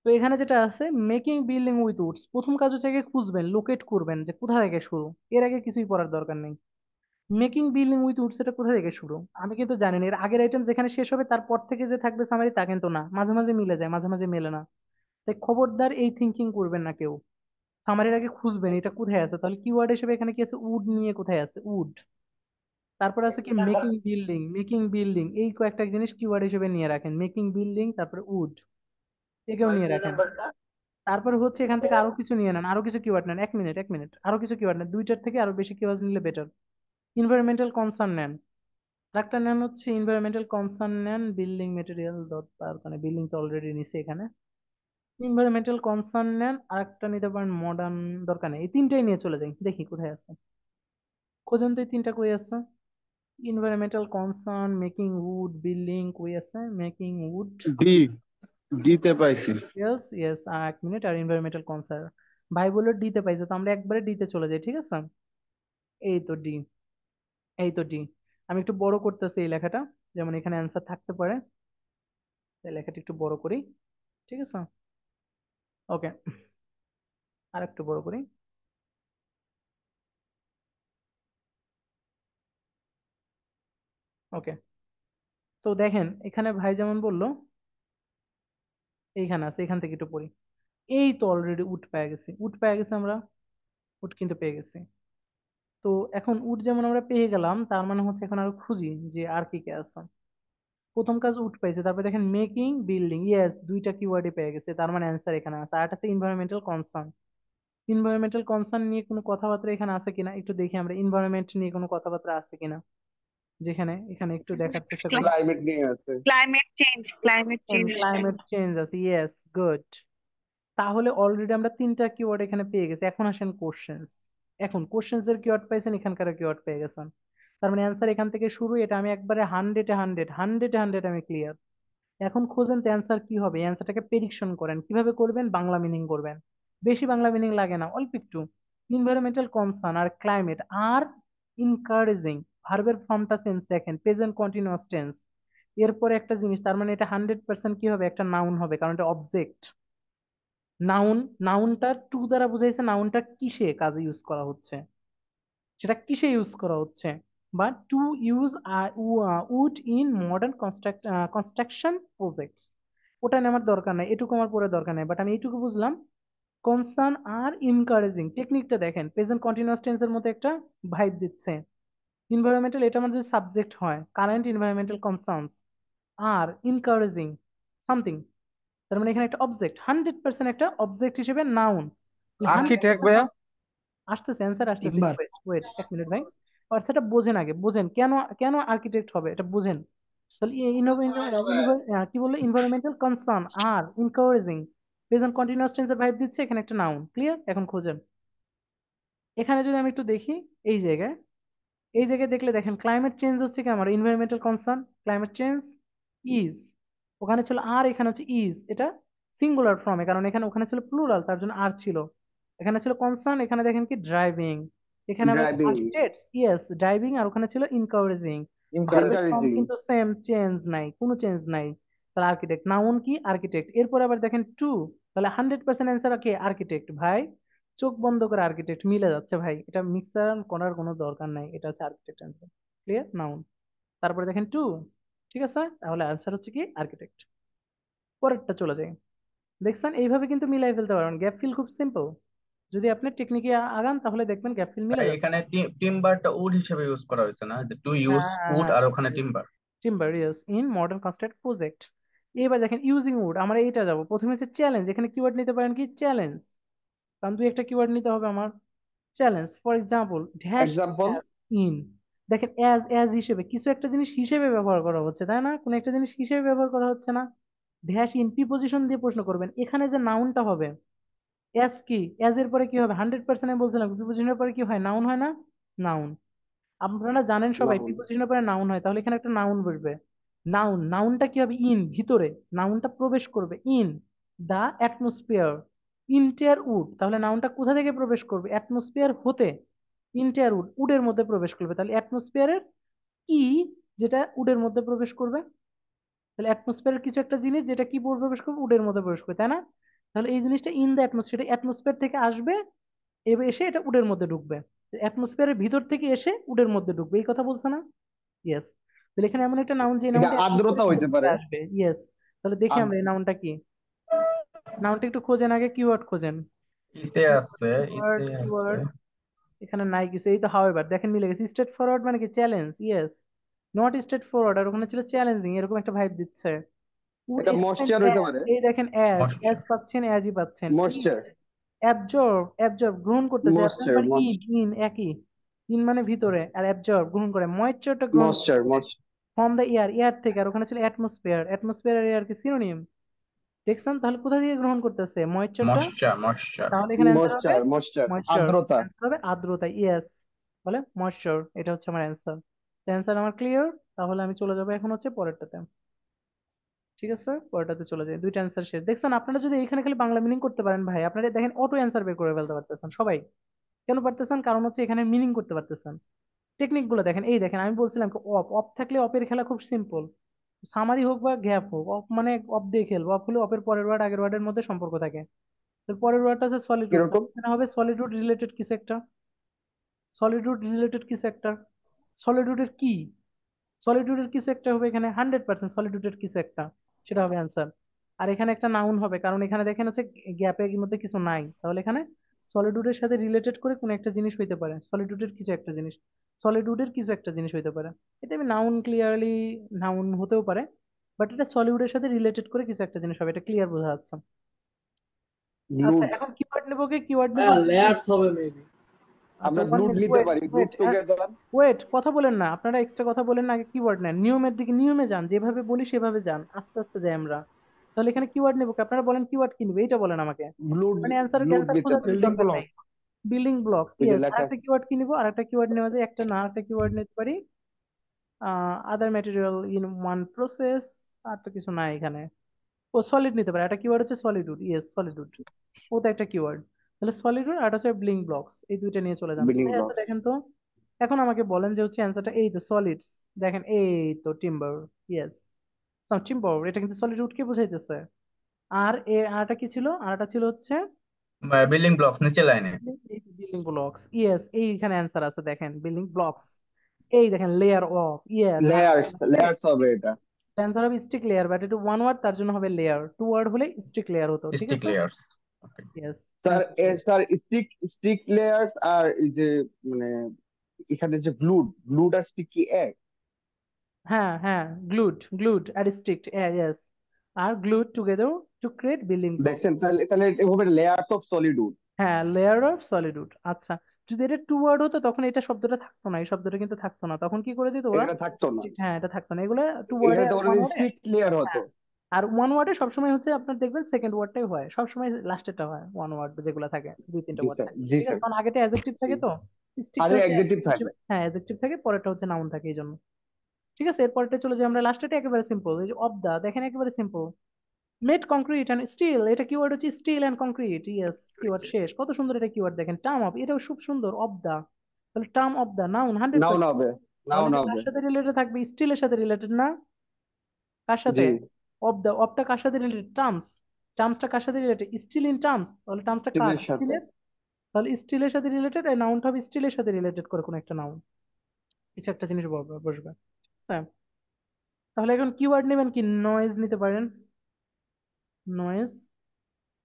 তো এখানে যেটা আছে, মেকিং বিল্ডিং উইথ উডস, প্রথম কাজ হচ্ছে আগে খুঁজবেন, লোকেট করবেন যে কোথা থেকে শুরু, এর আগে কিছুই পড়ার দরকার নেই। মেকিং বিল্ডিং উইথ উডস এটা কোথা থেকে শুরু আমি কিন্তু জানি না, এর আগের আইটেম যেখানে শেষ হবে তারপর থেকে যে থাকবে সামারি তা কিন্তু না, মাঝে মাঝে মিলে যায়, মাঝে মাঝে মেলে না। তাই খবরদার এই থিঙ্কিং করবেন না কেউ, সামারির আগে খুঁজবেন এটা কোথায় আছে। তাহলে কিওয়ার্ড হিসেবে এখানে কি আছে, উড নিয়ে কোথায় আছে, উড। তারপর আছে কি মেকিং বিল্ডিং, মেকিং বিল্ডিং, এই কয়েকটা জিনিস কিওয়ার্ড হিসেবে নিয়ে রাখেন, মেকিং বিল্ডিং, তারপরে উড, একেও নিয়ে রাখেন। তারপর হচ্ছে এখান থেকে আরো কিছু নিয়ে নেন, আরো কিছু কিওয়ার্ড নেন, 1 মিনিট 1 মিনিট, আরো কিছু কিওয়ার্ড নেন, দুইটার থেকে আরো বেশি কিওয়ার্ড নিলে বেটার। এনভায়রনমেন্টাল কনসার্ন নেন, আরেকটা নেন হচ্ছে এনভায়রনমেন্টাল কনসার্ন নেন, বিল্ডিং মেটেরিয়াল দরকার, মানে বিল্ডিং তো অলরেডি নিছে এখানে। এনভায়রনমেন্টাল কনসার্ন নেন, আরেকটা নিতে পারেন মডার্ন, দরকার নেই, এই তিনটাই নিয়ে চলে যাই, দেখি কোথায় আছে, খোঁজেন তো এই তিনটা কই আছে। Environmental concern, making wood, building, কই আছে মেকিং উড, ডি। দিতে পাইছি। ইয়েস ইয়েস, এক মিনিট। আর এনভায়রনমেন্টাল কনসার্ন, ভাই বললো ডিতে পাইছে, তো আমরা একবারে ডিতে চলে যাই, ঠিক আছে। এই তো ডি, এই তো ডি। আমি একটু বড় করতেছি এই লেখাটা, যেমন এখানে অ্যান্সার থাকতে পারে। এই লেখাটা একটু বড় করি, ঠিক আছে। ওকে, আর একটু বড় করি। ওকে, তো দেখেন এখানে ভাই যেমন বললো এইখানে আছে, এখান থেকে একটু পড়ি। এই তো অলরেডি উড পেয়ে গেছি, উড পেয়ে গেছি আমরা, উড কিন্তু পেয়ে গেছি। তো এখন উড যেমন আমরা পেয়ে গেলাম, তার মানে হচ্ছে এখন আরো খুঁজি যে আর কি কি আছে। প্রথম কাজ উড পাইছে, তারপরে দেখেন মেকিং বিল্ডিং, ইয়েস দুইটা কিওয়ার্ডই পেয়ে গেছে, তার মানে অ্যান্সার এখানে আছে। আর একটা আছে ইনভায়রনমেন্টাল কনসার্ন। ইনভায়রনমেন্টাল কনসার্ন নিয়ে কোনো কথাবার্তা এখানে আছে কিনা একটু দেখি আমরা, ইনভায়রনমেন্ট নিয়ে কোনো কথাবার্তা আছে কিনা, যেখানে এখানে একটু দেখার চেষ্টা করি। ক্লাইমেট নিয়ে আছে। Climate change, climate change. Climate change আছে, ইয়েস গুড। তাহলে অলরেডি আমরা তিনটা কিওয়ার্ড এখানে পেয়ে গেছি। এখন আসেন কোশ্চেন্স। এখন কোশ্চেন্স এর কিওয়ার্ড পাইছেন, এখানকার কিওয়ার্ড পেয়ে গেছেন, তার মানে অ্যান্সার এখান থেকে শুরু। এটা আমি একবারে হান্ড্রেডে হান্ড্রেড, হান্ড্রেডে হান্ড্রেড আমি ক্লিয়ার। এখন খোঁজেন তো অ্যান্সার কি হবে, অ্যান্সারটাকে প্রেডিকশন করেন। কিভাবে করবেন? বাংলা মিনিং করবেন, বেশি বাংলা মিনিং লাগে না, অল্প একটু। ইনভায়রনমেন্টাল কনসার্ন আর ক্লাইমেট আর ইনকারেজিং, ভার্বের ফর্মটা চেঞ্জ দেখেন, প্রেজেন্ট কন্টিনিউয়াস টেন্স। এরপরে একটা জিনিস, তার মানে এটা 100% কি হবে, একটা নাউন হবে, কারণ এটা অবজেক্ট। নাউন, নাউনটা টু দ্বারা বুঝাইছে নাউনটা কিসে কাজে ইউজ করা হচ্ছে, সেটা কিসে ইউজ করা হচ্ছে। বা to use wood in modern construction projects, ওটা নেওয়ার দরকার নাই, এটুকু আমার পরে দরকার নাই, বাট আমি এইটুকু বুঝলাম। কনসার্ন আর ইনকারেজিং, টেকনিকটা দেখেন, প্রেজেন্ট কন্টিনিউয়াস টেন্সের মধ্যে একটা ভাইব দিচ্ছে। ইনভায়রনমেন্টাল, এটা আমার যদি সাবজেক্ট হয়, কারেন্ট ইনভায়রনমেন্টাল কনসার্নস। আর ইনকারেজিং সামথিং, তার মানে এখানে একটা অবজেক্ট, 100% একটা অবজেক্ট হিসেবে নাউন। আর্কিটেক্ট ভাইয়া। আসতেছে অ্যান্সার, আসতেছে, টিম্বার। ওয়েট ওয়েট এক মিনিট ভাই। আর সেটা বোঝেন আগে, বোঝেন কেন, কেন আর্কিটেক্ট হবে এটা বোঝেন। তাহলে কি বললো, ইনভায়রনমেন্টাল কনসার্ন আর ইনকারেজিং, প্রেজেন্ট কন্টিনিউয়াস টেন্সের ভাইব দিচ্ছে, এখানে একটা নাউন, ক্লিয়ার। এখন খোঁজেন, এখানে যদি আমি একটু দেখি, এই জায়গায়, এই জায়গায় দেখলে দেখেন ক্লাইমেট চেঞ্জ হচ্ছে কি আমার environmental concern, climate change is, ওখানে ছিল আর, এখানে হচ্ছে ইজ, এটা সিঙ্গুলার ফর্মে, কারণ এখানে ওখানে ছিল প্লুরাল, তার জন্য আর ছিল। এখানে ছিল কনসার্ন, এখানে দেখেন কি ড্রাইভিং, এখানে আবার ড্রাইভিং, আর্কিটেক্টস, ইয়েস ড্রাইভিং, আর ওখানে ছিল ইনকারেজিং। ভার্বের ফর্ম এনকারেজিং। কিন্তু সেম, চেঞ্জ নাই, কোনো চেঞ্জ নাই। তাহলে আর্কিটেক্ট, নাউন কি আর্কিটেক্ট, এরপর আবার দেখেন টু, তাহলে 100% অ্যান্সার কি আর্কিটেক্ট ভাই। চোখ বন্ধ করে আর্কিটেক্ট মিলে যাচ্ছে ভাই, এটা মিক্সার করার কোনো দরকার নাই, এটা হচ্ছে আর্কিটেক্ট অ্যান্সার, ক্লিয়ার নাউন। তারপরে দেখেন টু, ঠিক আছে, তাহলে অ্যান্সার হচ্ছে কি আর্কিটেক্ট। পরেরটা চলে যাই, দেখছেন এইভাবে কিন্তু মিলাই ফেলতে পারবেন, গ্যাপ ফিল খুব সিম্পল। যদি আপনি টেকনিকে আগান তাহলে দেখবেন গ্যাপ ফিল মিলে ভাই যাচ্ছে। এখানে টিম্বারটা উড হিসেবে ইউজ করা হয়েছে না, যে টু ইউজ হ্যাঁ উড হ্যাঁ, আর ওখানে timber. Timber yes in modern construct project. এবার দেখেন ইউজিং উড, আমরা এইটা যাবো প্রথমে হচ্ছে চ্যালেঞ্জ, এখানে কিওয়ার্ড নিতে পারেন কি চ্যালেঞ্জ, কারণ দুই একটা কিওয়ার্ড নিতে হবে আমার। Challenge for example dash example, in, দেখেন অ্যাজ, অ্যাজ হিসেবে, কিছু একটা জিনিস হিসেবে ব্যবহার করা হচ্ছে, তাই না, কোন একটা জিনিস হিসেবে ব্যবহার করা হচ্ছে না। ড্যাশ ইন প্রিপজিশন দিয়ে প্রশ্ন করবেন, এখানে যে নাউনটা হবে, অ্যাজ কি, অ্যাজ এর পরে কি হবে, 100% আমি বলছিলাম প্রিপজিশনের পরে কি হয়, নাউন হয় না, নাউন। আপনারা জানেন সবাই নাউন। প্রিপজিশনের পরে নাউন হয়, তাহলে এখানে একটা নাউন বসবে। নাউন, নাউনটা কি হবে, ইন ভিতরে, নাউনটা প্রবেশ করবে in the atmosphere, inter wood, তাহলে নাউনটা কোথা থেকে প্রবেশ করবে, অ্যাটমসফিয়ার হতে, ইন্টার উড, উডের মধ্যে প্রবেশ করবে, তাহলে অ্যাটমসফিয়ারের কি, যেটা উডের মধ্যে প্রবেশ করবে, তাহলে অ্যাটমসফিয়ারের কিছু একটা জিনিস যেটা কি প্রবেশ করবে, উডের মধ্যে প্রবেশ করবে, তাই না। তাহলে এই জিনিসটা ইন দ্য অ্যাটমসফিয়ার, অ্যাটমসফিয়ার থেকে আসবে, এবার এসে এটা উডের মধ্যে ঢুকবে, অ্যাটমসফিয়ারের ভিতর থেকে এসে উডের মধ্যে ঢুকবে, এই কথা বলছে না। ইয়েস, তাহলে এখানে এমন একটা নাউন যে এটা নাউনটা আর্দ্রতা অ্যাটমসফিয়ারের ভিতর হইতে থেকে পারে। আসবে, ইয়েস। তাহলে দেখি আমরা এই নাউনটা কি, নাউনটা একটু খোঁজেন আগে, কিওয়ার্ড খোঁজেন। ইতে আছে, কিওয়ার্ড ইতে আছে। কিওয়ার্ড, এখানে নাই কিছু, এই তো হাওয়েভার দেখেন মিলে গেছে, স্ট্রেট ফরওয়ার্ড মানে কি challenge, yes, not straightforward, আর ওখানে ছিল চ্যালেঞ্জিং, এরকম একটা ভাইব দিচ্ছে। উড এটা এক্সটেন্ড ময়েশ্চার হইতে অ্যাজ, পারে। এই দেখেন অ্যাজ, অ্যাজ মশ্চার। পাচ্ছেন, অ্যাজই পাচ্ছেন। ময়েশ্চার, অ্যাবজর্ব, অ্যাবজর্ব গ্রহণ করতেছে, অ্যাবজর্ব ময়েশ্চার, মানে ইন, ইন একই, ইন মানে ভিতরে, আর অ্যাবজর্ব গ্রহণ করে, ময়েশ্চারটা গ্রহণ ময়েশ্চার, করতেছে ফ্রম দ্য এয়ার, এয়ার থেকে, আর ওখানে ছিল অ্যাটমসফিয়ার, অ্যাটমসফিয়ার আর এয়ার কি সিনোনিম, দেখছেন, তাহলে কোথা থেকে গ্রহণ করতেছে, ময়েশ্চারটা, মশ্চার, মশ্চার। তাহলে এখানে অ্যান্সার হবে ময়েশ্চার, ময়েশ্চার, ময়েশ্চার, আর্দ্রতা। অ্যান্সার হবে আর্দ্রতা, ইয়েস, বলে ময়েশ্চার, এটা হচ্ছে আমার অ্যান্সার। অ্যান্সার আমার ক্লিয়ার, তাহলে আমি চলে যাবো এখন হচ্ছে পরেরটাতে, ঠিক আছে, পরেরটাতে চলে যায়, দুইটা অ্যান্সার শেষ। দেখছেন, আপনারা যদি এখানে খালি বাংলা মিনিং করতে পারেন ভাই, আপনারা দেখেন অটো অ্যান্সার বের করে ফেলতে পারতেছেন সবাই। কেন পারতেছেন? কারণ হচ্ছে এখানে মিনিং করতে পারতেছেন। টেকনিক গুলো দেখেন, এই দেখেন আমি বলছিলাম অফ অফ থাকলে অপের খেলা খুব সিম্পল। সামারি হোক বা গ্যাপ হোক, অফ মানে অফ দিয়ে খেলবো। অফ হলে অপের পরের ওয়ার্ড আগের ওয়ার্ডের মধ্যে সম্পর্ক থাকে। তো পরের ওয়ার্ডটা আছে সলিটিউড, কিরকম? এখানে হবে সলিটিউড রিলেটেড কিছু একটা, সলিটিউড রিলেটেড কিছু একটা, সলিটিউডের কি, সলিটিউডের কিছু একটা হবে এখানে, 100% সলিটিউডের কিছু একটা, সেটা হবে অ্যান্সার। আর এখানে একটা নাউন হবে, কারণ এখানে দেখেন হচ্ছে গ্যাপের মধ্যে কিছু নাই, তাহলে এখানে সলিটিউডের সাথে রিলেটেড করে কোন একটা জিনিস হইতে পারে, সলিটিউডের কিছু একটা জিনিস, সলিটিউডের কিছু একটা জিনিস হইতে পারে। এটা আমি নাউন ক্লিয়ারলি, নাউন হতেও পারে, বাট এটা সলিউডের সাথে রিলেটেড করে কিছু একটা জিনিস হবে, এটা ক্লিয়ার বোঝা যাচ্ছে। আচ্ছা, গ্লুড। এখন কিওয়ার্ড নেবো, কি কিওয়ার্ড নেবো? হ্যাঁ লেয়ার্স হবে মেবি। আচ্ছা, আমরা ওয়ান গ্লুড মিনিট, নিতে ওয়েট পারি, গ্লুড ওয়েট টুগেদার। ওয়েট, কথা বলেন না আপনারা, এক্সট্রা কথা বলেন না, আগে কিওয়ার্ড নেন, নিয়মের দিকে, নিয়মে যান, যেভাবে বলি সেভাবে যান, আস্তে আস্তে যাই আমরা। তাহলে এখানে কিওয়ার্ড নেবো কি? আপনারা বলেন কিওয়ার্ড কি নিবে, এটা বলেন আমাকে। গ্লুড, মানে অ্যান্সার গ্লুড ক্যান্সার নিতে পারি। খোঁজাখুঁজির বিল্ডিং দরকার ব্লক। নাই। বিল্ডিং ব্লকস, ওই যে ইয়েস। লেখা। আরেকটা কিওয়ার্ড কি নিবো? আরেকটা কিওয়ার্ড নেওয়া যায়, একটা না, আরেকটা কিওয়ার্ড নিতে পারি, আদার ম্যাটেরিয়াল ইন ওয়ান প্রসেস। আর তো কিছু নাই এখানে। ও সলিড নিতে পারে, একটা কিওয়ার্ড হচ্ছে সলিডুড, ইয়েস সলিডুড, ও তো একটা কিওয়ার্ড। তাহলে সলিডুড আর হচ্ছে ব্লিং ব্লকস, এই দুইটা নিয়ে চলে যান। বিল্ডিং কোথায় আছে ব্লকস। দেখেন তো। এখন আমাকে বলেন যে হচ্ছে অ্যান্সারটা, এই তো সলিডস, দেখেন এই তো টিম্বার, ইয়েস টিম্বার, এটা কিন্তু সলিডুড কে বোঝাইতেছে। আর আরটা কি ছিল? আরটা ছিল হচ্ছে বিল্ডিং ব্লকস নিচে লাইনে। বিল্ডিং ব্লকস, ইয়েস, এইখানে অ্যান্সার আছে দেখেন, বিল্ডিং ব্লকস। এই দেখেন লেয়ার অফ, ইয়েস। আর লেয়ার্স, লেয়ার্স হবে এটা। অ্যান্সার হবে স্টিক লেয়ার, বাট এটা ওয়ান ওয়ার্ড, তার জন্য হবে লেয়ার, টু ওয়ার্ড হলে স্টিক লেয়ার হতো, ঠিক স্টিক আছে। Layers. Okay. Yes, sir, sir stick, stick layers আর এই যে মানে এখানে যে গ্লুড, গ্লুড আর স্টিক কি এক? হ্যাঁ হ্যাঁ, গ্লুড, গ্লুড আর স্টিকড, ইয়েস, আর glued together to create building block. দেখছেন? তাহলে তাহলে এটা হবে লেয়ার্স অফ সলিডুড। হ্যাঁ, লেয়ার অফ সলিডুড। আচ্ছা, যদি এটা টু ওয়ার্ড হতো তখন এটা শব্দটা থাকতো না, এই শব্দটা কিন্তু থাকতো না, তখন কি করে দিত ওরা? এটা থাকতো না। Strict, হ্যাঁ এটা থাকতো না, এগুলো টু ওয়ার্ডে এখানে আর তখন ওয়ান ওয়ার্ডে। স্টিক লেয়ার হতো। হ্যাঁ, আর ওয়ান ওয়ার্ডে সবসময় হচ্ছে আপনার দেখবেন সেকেন্ড ওয়ার্ডটাই হয়, সবসময় লাস্টেরটা হয়, ওয়ান ওয়ার্ড যেগুলো থাকে, দুই তিনটা জি ওয়ার্ড স্যার, থাকে, জি ঠিক আছে, স্যার। কারণ আগেটা অ্যাডজেক্টিভ জি। থাকে তো, স্টিকটা আরে হচ্ছে এক্সেটিভ adjective থাকে। হিসেবে, হ্যাঁ অ্যাডজেক্টিভ থাকে, পরেরটা হচ্ছে নাউন থাকে এই জন্য। ঠিক আছে, এরপরটা চলে যাই আমরা, লাস্টেরটা একেবারে সিম্পল, এই যে অফ দা, দেখেন একেবারে simple. Made concrete and steel, এটা কিওয়ার্ড হচ্ছে steel and concrete, yes keyword শেষ, কত সুন্দর এটা কিওয়ার্ড, দেখেন টার্ম অফ, এটাও খুব সুন্দর, অফ দা, তাহলে term of the noun noun 100%। হবে, তাহলে নাউন এটা কার হবে। সাথে রিলেটেড থাকবে? স্টিলের সাথে রিলেটেড না? কার জি। সাথে? অফ দা, অফটা কার সাথে রিলেটেড? টার্মস, টার্মসটা কার সাথে রিলেটেড? স্টিল ইন টার্মস, তাহলে টার্মসটা কার? স্টিলের সাথে। স্টিলের, তাহলে স্টিলের সাথে রিলেটেড, এই নাউনটা হবে স্টিলের সাথে রিলেটেড করে কোন একটা নাউন, কিছু একটা জিনিস বসবে। হ্যাঁ, তাহলে এখন কিওয়ার্ড নেবেন কি? নয়েজ নিতে পারেন, নয়েজ।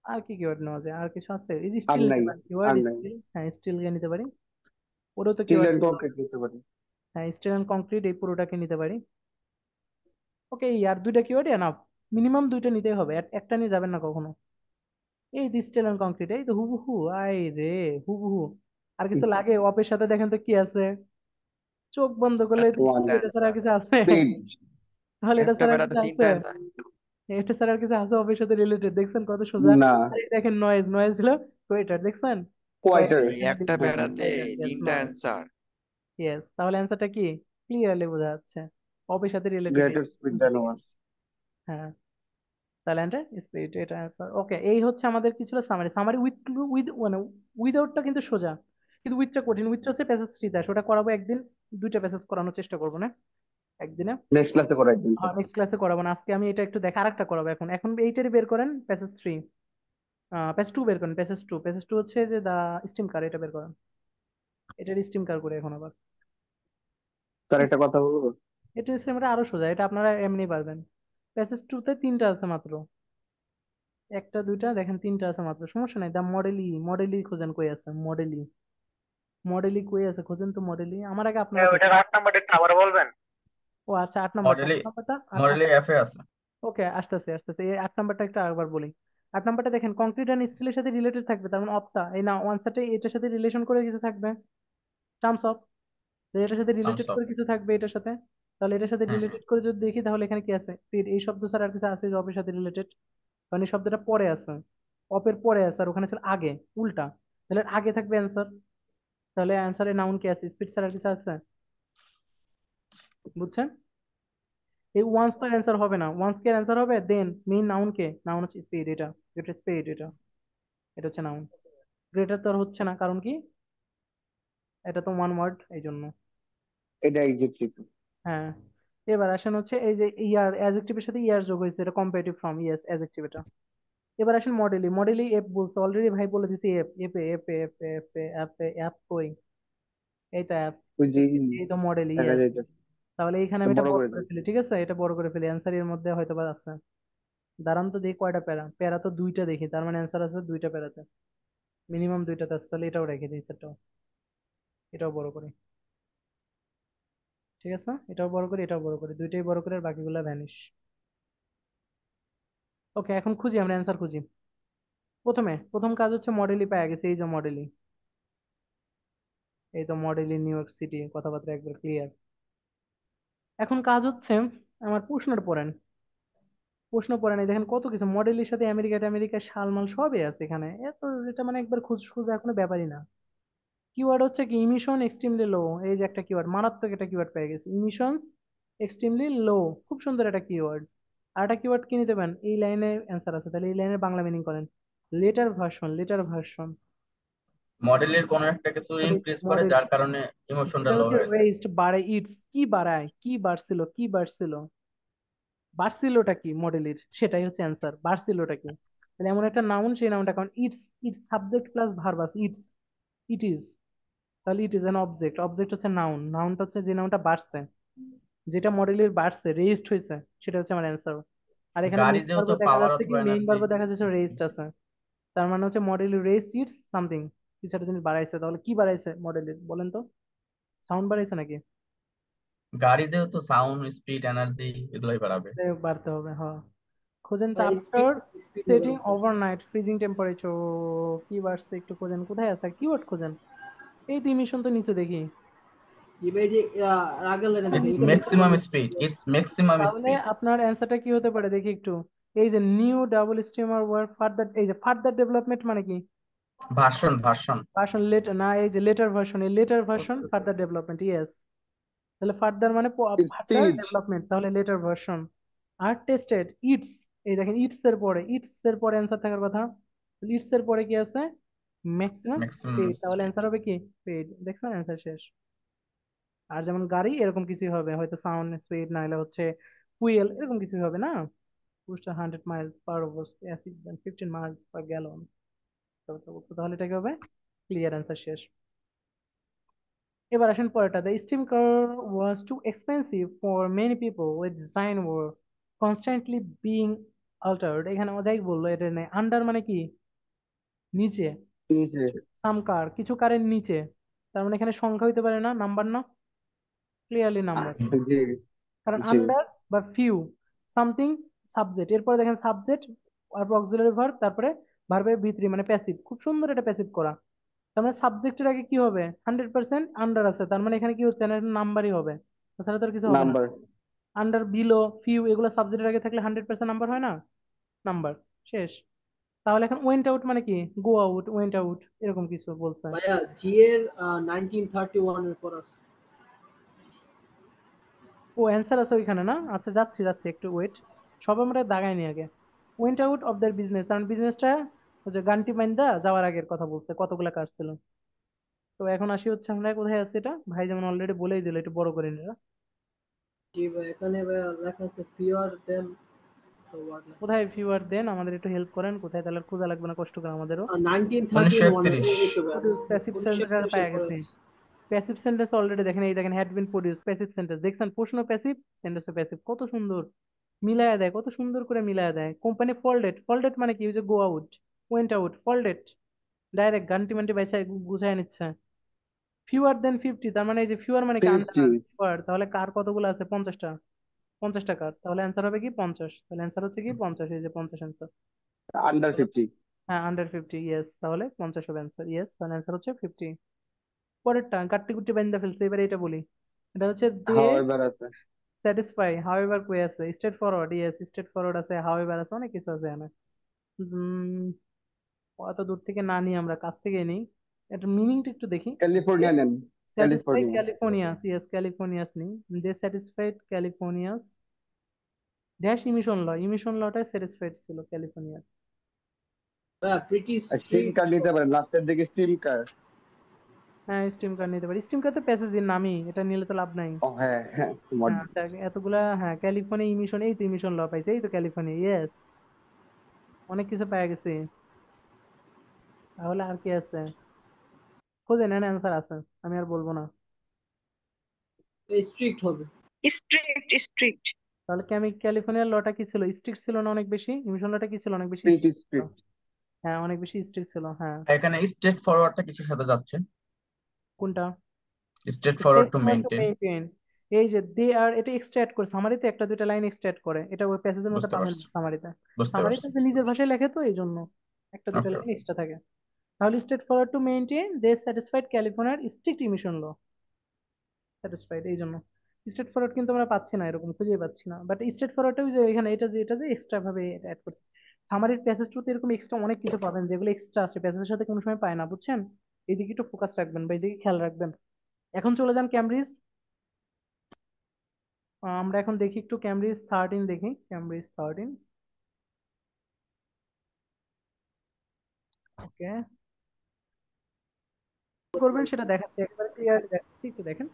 আর কি কিওয়ার্ড নেওয়া যায়? আর কিছু আছে? এই আর স্টিল নিতে নাই, পারেন, কিওয়ার্ড আর নাই। স্টিল, হ্যাঁ স্টিল কে নিতে পারি, ওটাও তো স্টিল কিওয়ার্ড এন্ড ছিল। কংক্রিট নিতে পারি। হ্যাঁ, স্টিল এন্ড কংক্রিট, এই পুরোটাকে নিতে পারি। ওকে, আর দুইটা কিওয়ার্ড এনাফ, মিনিমাম দুইটা নিতেই হবে, একটা নিয়ে যাবেন না কখনো। এই স্টিল এন্ড কংক্রিট, এই তো হুবহু, আই রে, হুবহু। আর কিছু লাগে? অপের সাথে দেখেন তো কি আছে, চোখ বন্ধ করলে ওয়ান এটা ছাড়া আর কিছু আছে? স্পিড। তাহলে এটা একটা ছাড়া আর বেড়াতে কিছু আছে? তিনটা অ্যান্সার। এটা ছাড়া আর কিছু আছে অপের সাথে রিলেটেড? দেখছেন কত সোজা। না। আর এই দেখেন নয়েজ, নয়েজ ছিল ওয়েটার, দেখছেন, কোয়াইটার। ওয়েটার, এই একটা বেড়াতে ইয়েস তিনটা নয়েজ, অ্যান্সার। ইয়েস, তাহলে অ্যান্সারটা কি? ক্লিয়ারলি বোঝা যাচ্ছে, অপের সাথে রিলেটেড। গ্রেটার স্পিড দ্যান ওয়ার্স। হ্যাঁ, তাহলে অ্যান্সার স্পিরিট, এটা অ্যান্সার। ওকে, এই হচ্ছে আমাদের কি ছিল, সামারি। সামারি উইথ, উইথ মানে উইদাউটটা কিন্তু সোজা, কিন্তু উইথটা কঠিন। উইথটা হচ্ছে প্যাসেজ থ্রি দাস, ওটা করাবো একদিন, দুইটা প্যাসেজ করানোর চেষ্টা করবো না একদিনে। নেক্সট ক্লাসে করাই দিন স্যার। হ্যাঁ, নেক্সট ক্লাসে করাবো না, আজকে আমি এটা একটু দেখা, আরেকটা করাবো। এখন এখন এইটারই বের করেন প্যাসেজ থ্রি, প্যাসেজ টু বের করেন, প্যাসেজ টু, প্যাসেজ টু হচ্ছে যে দা স্টিম কার, এটা বের করেন, এটার স্টিম কার করে এখন আবার। স্যার একটা কথা বলবো? এটা স্টিমটা আরো সোজা, এটা আপনারা এমনি পারবেন। প্যাসেজ টু তে তিনটা আছে মাত্র, একটা দুইটা দেখেন তিনটা আছে মাত্র, সমস্যা নাই। দা মডেলি, মডেলি খোঁজেন, কই আছে মডেলি, মডেলি কই আছে খোঁজেন তো, মডেলি। আমার আগে আপনারা ওটার দেখেন। 8 নাম্বারটা একটু আবার বলবেন? ও আচ্ছা, আট নাম্বারটা, মডেলি, আট নাম্বারটা, মডেলি এফ এ আছে। ওকে, আসতেছে আসতেছে, এই আট নাম্বারটা একটু আরেকবার বলি। আট নাম্বারটা দেখেন, কংক্রিট অ্যান্ড স্টিলের সাথে রিলেটেড থাকবে, তার মানে অফটা এই না ওয়ান সাথে এটার সাথে রিলেশন করে কিছু থাকবে, টার্মস অফ, এটার সাথে টার্মস রিলেটেড অফ। করে কিছু থাকবে এটার সাথে। তাহলে এটার সাথে হুম। রিলেটেড করে যদি দেখি, তাহলে এখানে কি আছে? স্পিড, এই শব্দ ছাড়া আর কিছু আছে অফের সাথে রিলেটেড? কারণ এই শব্দটা পরে আছে, অপের পরে আছে, আর ওখানে ছিল আগে, উল্টা, তাহলে আগে থাকবে অ্যান্সার। তাহলে অ্যান্সারে নাউন কি আছে? স্পিড ছাড়া আর কিছু আছে? বুঝছেন? এই ওয়ান্স তো অ্যান্সার হবে না, ওয়ান্স কে অ্যান্সার হবে দেন মেইন নাউন কে, নাউন হচ্ছে স্পিড, এটা এটা স্পিড, এটা এটা হচ্ছে নাউন। গ্রেটার তো আর হচ্ছে না, কারণ কি এটা তো ওয়ান ওয়ার্ড এই জন্য। এটা এক্সাক্টলি। হ্যাঁ, এবার আসেন হচ্ছে এই যে ইয়ার, অ্যাডজেক্টিভের সাথে ইয়ার যোগ হয়েছে, এটা কম্পারেটিভ ফর্ম, ইয়েস অ্যাডজেক্টিভ এটা। এবার আসেন মডেলি, মডেলি এফ বলছে অলরেডি, ভাই বলে দিছি F, F F F F F F কই, এই তো এফ, ওই যে এই তো মডেল, দেখা ইয়েস। যাইতেছে। তাহলে এইখানে আমি এটা বড় বড় করে করে দাও। ফেলি, ঠিক আছে, এটা বড় করে ফেলি, অ্যান্সার এর মধ্যে হয়তো বা আছে। দাঁড়ান তো দেখি কয়টা প্যারা, প্যারা তো দুইটা দেখি, তার মানে অ্যান্সার আছে দুইটা প্যারাতে, মিনিমাম দুইটাতে আছে, তাহলে এটাও রেখে দিই সেটাও, এটাও বড় করি, ঠিক আছে, এটাও বড় করি, এটাও বড় করি, দুইটাই বড় করে আর বাকিগুলো ভ্যানিশ। ওকে, এখন খুঁজি, আমরা অ্যান্সার খুঁজি। প্রথম কাজ হচ্ছে মডেলই পাওয়া গেছে, এই যে মডেলই, এই তো মডেলই নিউ ইয়র্ক সিটি, কথাবার্তা একবার ক্লিয়ার। এখন কাজ হচ্ছে আমার প্রশ্নের পড়েন, প্রশ্ন পড়েন, এই দেখেন কত কিছু মডেলের সাথে আমেরিকা আমেরিকা শালমাল সবই আছে এখানে, এত এটা মানে একবার খোঁজ খোঁজা কোনো ব্যাপারই না। কিওয়ার্ড হচ্ছে কি ইমিশন এক্সট্রিমলি লো, এই যে একটা কিওয়ার্ড, মারাত্মক একটা কিওয়ার্ড পেয়ে গেছে, ইমিশনস এক্সট্রিমলি লো, খুব সুন্দর একটা কিওয়ার্ড। আর একটা কিওয়ার্ড কি নিতে পারেন, এই লাইনে অ্যান্সার আছে, তাহলে এই লাইনের বাংলা মিনিং করেন, লেটার ভার্সন, লেটার ভার্সন। মডেলের কোনো একটা কিছু ইনক্রিজ করে মডেল, যার কারণে ইমোশনটা এটা লো হচ্ছে হয়ে যায়। রেইজড, বাড়ে, ইটস কি বাড়ায়, কি বাড়ছিল, কি বাড়ছিল, বার্সিলোটা কি মডেলের, সেটাই হচ্ছে অ্যান্সার, বার্সিলোটা কি। তাহলে এমন একটা নাউন, সেই নাউনটা, কারণ it's, it's subject plus verb আছে, ইটস, ইট ইজ, তাহলে it is an object, object হচ্ছে নাউন, নাউনটা হচ্ছে যে নাউনটা বাড়ছে, যেটা মডেলের বাড়ছে, রেজড হয়েছে, সেটা হচ্ছে আমার অ্যান্সার। আর এখানে গাড়ি মেইন ভার্ব যেহেতু দেখা পাওয়ার যাচ্ছে কি, অথবা মেইন এনার্জি। ভার্ব দেখা যাচ্ছে রেজড আছে, তার মানে হচ্ছে মডেল রেজ ইটস সামথিং, কিছু একটা জিনিস বাড়াইছে, তাহলে কি বাড়াইছে মডেলের বলেন তো, সাউন্ড বাড়াইছে নাকি? গাড়ি যেহেতু সাউন্ড স্পিড এনার্জি এগুলোই বাড়াবে। যাই হোক, বাড়তে হবে, হ্যাঁ। খোঁজেন তো, স্পিড, আফটার স্পিড সেটিং বাড়ছে। ওভারনাইট ফ্রিজিং টেম্পারেচার, কি বাড়ছে একটু খোঁজেন, কোথায় আছে কিওয়ার্ড খোঁজেন, এই তো ইমিশন তো নিচে দেখি। এবার এই যে আগের লাইনে দেখেন, এটা maximum maximum speed, speed it's আছে। ম্যাক্সিমাম তাহলে স্পিড। আপনার অ্যান্সারটা কি হতে পারে দেখি একটু, এই যে new double steamer war further, এই যে ফার্দার ডেভেলপমেন্ট মানে কি, ভার্সন ভার্সন। ভার্সন লেটার না, এই যে লেটার ভার্সন, এই later version further development, yes. তাহলে ফার্দার মানে ফার্দার স্পিড। ডেভেলপমেন্ট, তাহলে লেটার ভার্সন। আর টেস্টেড ইটস, এই দেখেন ইটস এর পরে, ইটস এর পরে অ্যান্সার থাকার কথা, ইটস এর পরে কি আছে, ম্যাক্সিমাম ম্যাক্সিমাম স্পিড, তাহলে অ্যান্সার হবে কি স্পিড, দেখছেন অ্যান্সার শেষ। আর যেমন গাড়ি এরকম কিছুই হবে, হয়তো সাউন্ড স্পিড, না হলে হচ্ছে ফুয়েল, এরকম কিছুই হবে না, পুশটা 100 miles per hour acid than 15 miles per gallon, তাহলে এটা কি হবে, ক্লিয়ার অ্যান্সার শেষ। এবার আসেন পরেরটা, the steam car was too expensive for many people with design were constantly being altered, এখানে অজাই বললো, এটা নেই, আন্ডার মানে কি নিচে, নিচে। সাম কার কিছু কারের নিচে, তার মানে এখানে সংখ্যা হইতে পারে না, নাম্বার না, ক্লিয়ারলি নাম্বার, জি কারণ জি। আন্ডার বা ফিউ সামথিং সাবজেক্ট, এরপরে দেখেন সাবজেক্ট আর অক্সিলারি ভার্ব, তারপরে ভার্বের ভিতরি মানে প্যাসিভ, খুব সুন্দর এটা প্যাসিভ করা। তার মানে সাবজেক্টের আগে কি হবে, 100% আন্ডার আছে, তার মানে এখানে কি হচ্ছে না, নাম্বারই হবে, তাছাড়া তো আর কিছু হবে না। নাম্বার। আন্ডার, বিলো, ফিউ এগুলো সাবজেক্টের আগে থাকলে 100% নাম্বার হয় না, নাম্বার, শেষ। তাহলে এখন ওয়েন্ট আউট মানে কি, গো আউট, ওয়েন্ট আউট, এরকম কিছু বলছে। ভাইয়া জি এর 1931 এর পর আছে। ও অ্যান্সার আছে ওইখানে না, আচ্ছা যাচ্ছি যাচ্ছি, একটু ওয়েট, সব আমরা দাগাই নি আগে। Went out of their business, কারণ বিজনেসটা হচ্ছে গান্টি মাইন্দা যাওয়ার আগের কথা বলছে, কতগুলা কাজ ছিল। তো এখন আসি হচ্ছে আমরা কোথায় আছি, এটা ভাই যেমন অলরেডি বলেই দিল, একটু বড় করে নিল। জি ভাই, এখানে ভাইয়া লেখা আছে ফিওর দেন ওয়ার্ড লেখা কোথায় ফিউয়ার দেন, আমাদের একটু হেল্প করেন, কোথায়, তাহলে আর খোঁজা লাগবে না, কষ্ট করে আমাদেরও। 1931 এ, 1931। এই তো ভাইয়া প্রডিউস প্যাসিভ সেন্টেন্স 1931 এর পাওয়া পর গেছে, আছে। প্যাসিভ সেন্টেন্স অলরেডি দেখেন, এই দেখেন had been produce passive sentence, দেখছেন প্রশ্ন প্যাসিভ, সেন্টেন্স প্যাসিভ, কত সুন্দর মিলায়া দেয়, কত সুন্দর করে মিলায়া দেয়। কোম্পানি ফল্ডেড, ফল্ডেড মানে কি, ওই যে go out, went out, folded, direct গান্টি মান্টি বাইসা গুছায় নিচ্ছে। ফিউয়ার দেন 50, তার মানে এই যে ফিউয়ার মানে কি 50। আন্ডার, ফিউয়ার, তাহলে কার কতগুলো আছে, 50টা, 50টা কার, তাহলে অ্যান্সার হবে কি 50, তাহলে অ্যান্সার হচ্ছে কি 50, এই যে 50 অ্যান্সার। আন্ডার 50। হ্যাঁ আন্ডার 50, ইয়েস, তাহলে 50 হবে অ্যান্সার, ইয়েস, তাহলে অ্যান্সার হচ্ছে 50। পরেরটা গাট্টি গুট্টি বাইন্দা ফেলছে, এবারে এটা বলি, এটা হচ্ছে দে হাও এবার আছে। স্যাটিসফাই, হাউ এভার কই আছে, straight forward, yes straight forward আছে, হাউ এভার আছে, অনেক কিছু আছে এখানে। উম, অত দূর থেকে না নিয়ে আমরা কাছ থেকে নিই, এটা মিনিংটা একটু দেখি। ক্যালিফোর্নিয়া নেন। Satisfy California. Californias, yes Californias নেই, they satisfied Californias dash emission লটাই স্যাটিসফাইড ছিল ক্যালিফোর্নিয়ার। Pretty stream strict. কার্ড নিতে পারেন, লাস্টের দিকে স্ট্রিম কার্ড। হ্যাঁ স্টিম কার্ড নিতে পারি, স্টিম কার্ড তো প্যাসেজের নামই, এটা নিলে তো লাভ নাই। ও হ্যাঁ হ্যাঁ, হ্যাঁ এতগুলা, হ্যাঁ ক্যালিফোর্নিয়া ইমিশন, এই তো ইমিশন ল পাইছে, এই তো ক্যালিফোর্নিয়া, ইয়েস, অনেক কিছু পাওয়া গেছে। তাহলে আর কি আছে, খোঁজে নেন, অ্যান্সার আছে, আমি আর বলবো না। স্ট্রিক্ট হবে। Strict strict. তাহলে কি আমি, ক্যালিফোর্নিয়ার লটা কি ছিল, স্ট্রিক্ট ছিল না অনেক বেশি, ইমিশন লটা কি ছিল, অনেক বেশি প্রিটি strict ছিল। স্ট্রিক্ট। হ্যাঁ অনেক বেশি স্ট্রিক্ট ছিল, হ্যাঁ। এখানে স্ট্রেট ফরওয়ার্ডটা কিছুর সাথে যাচ্ছে, কোনটা? Straight forward to to maintain. Maintain, এই যে দে আর, এটা এক্সট্রা অ্যাড করে সামারিতে, একটা দুইটা লাইন এক্সট্রা অ্যাড করে, এটা ওই প্যাসেজের মধ্যে বুঝতে পাবেন পারছি, সামারিতে। বুঝতে সামারিতে পারছি, যে বুঝতে নিজের পারছি। ভাষায় লেখে তো এই জন্য একটা দুইটা ওকে লাইন ওকে। এক্সট্রা থাকে। তাহলে straightforward to maintain they satisfied ক্যালিফোর্নিয়ার স্ট্রিক্ট ইমিশন ল, স্যাটিসফাইড এই জন্য। স্ট্রেট ফরওয়ার্ড কিন্তু আমরা পাচ্ছি না, এরকম খুঁজে পাচ্ছি না, বাট স্ট্রেট ফরওয়ার্ডটা যে এখানে, এটা যে এক্সট্রা ভাবে অ্যাড করছে। সামারির প্যাসেজ টুতে এরকম এক্সট্রা অনেক কিছু পাবেন, যেগুলো এক্সট্রা আছে প্যাসেজের সাথে কোনো সময় পায় না, বুঝছেন? এইদিকে একটু ফোকাস রাখবেন বা এইদিকে খেয়াল রাখবেন। এখন চলে যান ক্যামব্রিজ। আমরা এখন দেখি একটু ক্যামব্রিজ 13, দেখি ক্যামব্রিজ 13। ওকে, করবেন সেটা দেখাচ্ছি, একবার ক্লিয়ার দেখাচ্ছি, একটু দেখেন।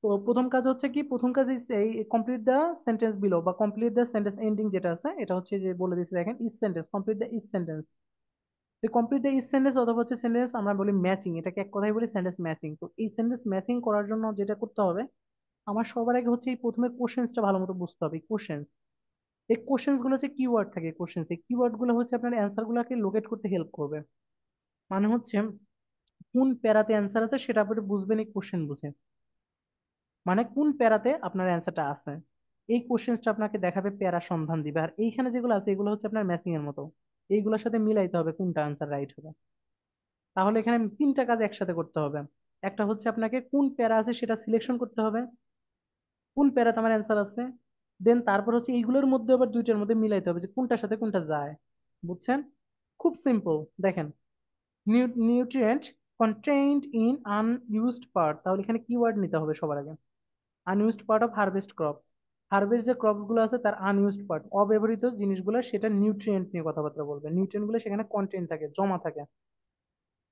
তো প্রথম কাজ হচ্ছে কি, প্রথম কাজ এই কমপ্লিট দ্য সেন্টেন্স বিলো বা কমপ্লিট দ্য সেন্টেন্স এন্ডিং যেটা আছে, এটা হচ্ছে যে বলে দিচ্ছি দেখেন, is sentence, complete the is sentence. Complete the is sentence অথবা হচ্ছে সেন্টেন্স আমরা বলি ম্যাচিং, এটাকে এক কথায় বলি সেন্টেন্স ম্যাচিং। তো এই সেন্টেন্স ম্যাচিং করার জন্য যেটা করতে হবে, আমার সবার আগে হচ্ছে এই প্রথমে কোশ্চেন্সটা ভালো মতো বুঝতে হবে। কোশ্চেন, এই কোশ্চেন্স গুলো হচ্ছে কিওয়ার্ড থাকে, কোশ্চেন্স এই কিওয়ার্ড গুলো হচ্ছে আপনার অ্যান্সার গুলোকে লোকেট করতে হেল্প করবে। মানে হচ্ছে কোন প্যারাতে অ্যান্সার আছে সেটা আপনি বুঝবেন এই কোশ্চেন বুঝে, মানে কোন প্যারাতে আপনার অ্যান্সারটা আছে, এই কোশ্চেন্সটা আপনাকে দেখাবে, প্যারা সন্ধান দিবে। আর এইখানে যেগুলো আছে এগুলো হচ্ছে আপনার ম্যাচিং এর মতো, এইগুলোর সাথে মিলাইতে হবে কোনটা অ্যান্সার রাইট হবে। তাহলে এখানে তিনটা কাজ একসাথে করতে হবে। একটা হচ্ছে আপনাকে কোন প্যারা আছে সেটা সিলেকশন করতে হবে, কোন প্যারাতে আমার অ্যান্সার আছে, দেন তারপর হচ্ছে এইগুলোর মধ্যে আবার দুইটার মধ্যে মিলাইতে হবে যে কোনটার সাথে কোনটা যায়। বুঝছেন? খুব সিম্পল। দেখেন, nutrient contained in unused part, তাহলে এখানে কিওয়ার্ড নিতে হবে সবার আগে। Unused part of harvest crops, harvest যে ক্রপস গুলো আছে তার আনইউজড পার্ট, অব্যবহৃত জিনিসগুলো, সেটা নিউট্রিয়েন্ট নিয়ে কথাবার্তা বলবে, নিউট্রিয়েন্ট গুলো সেখানে কন্টেন্ট থাকে, জমা থাকে।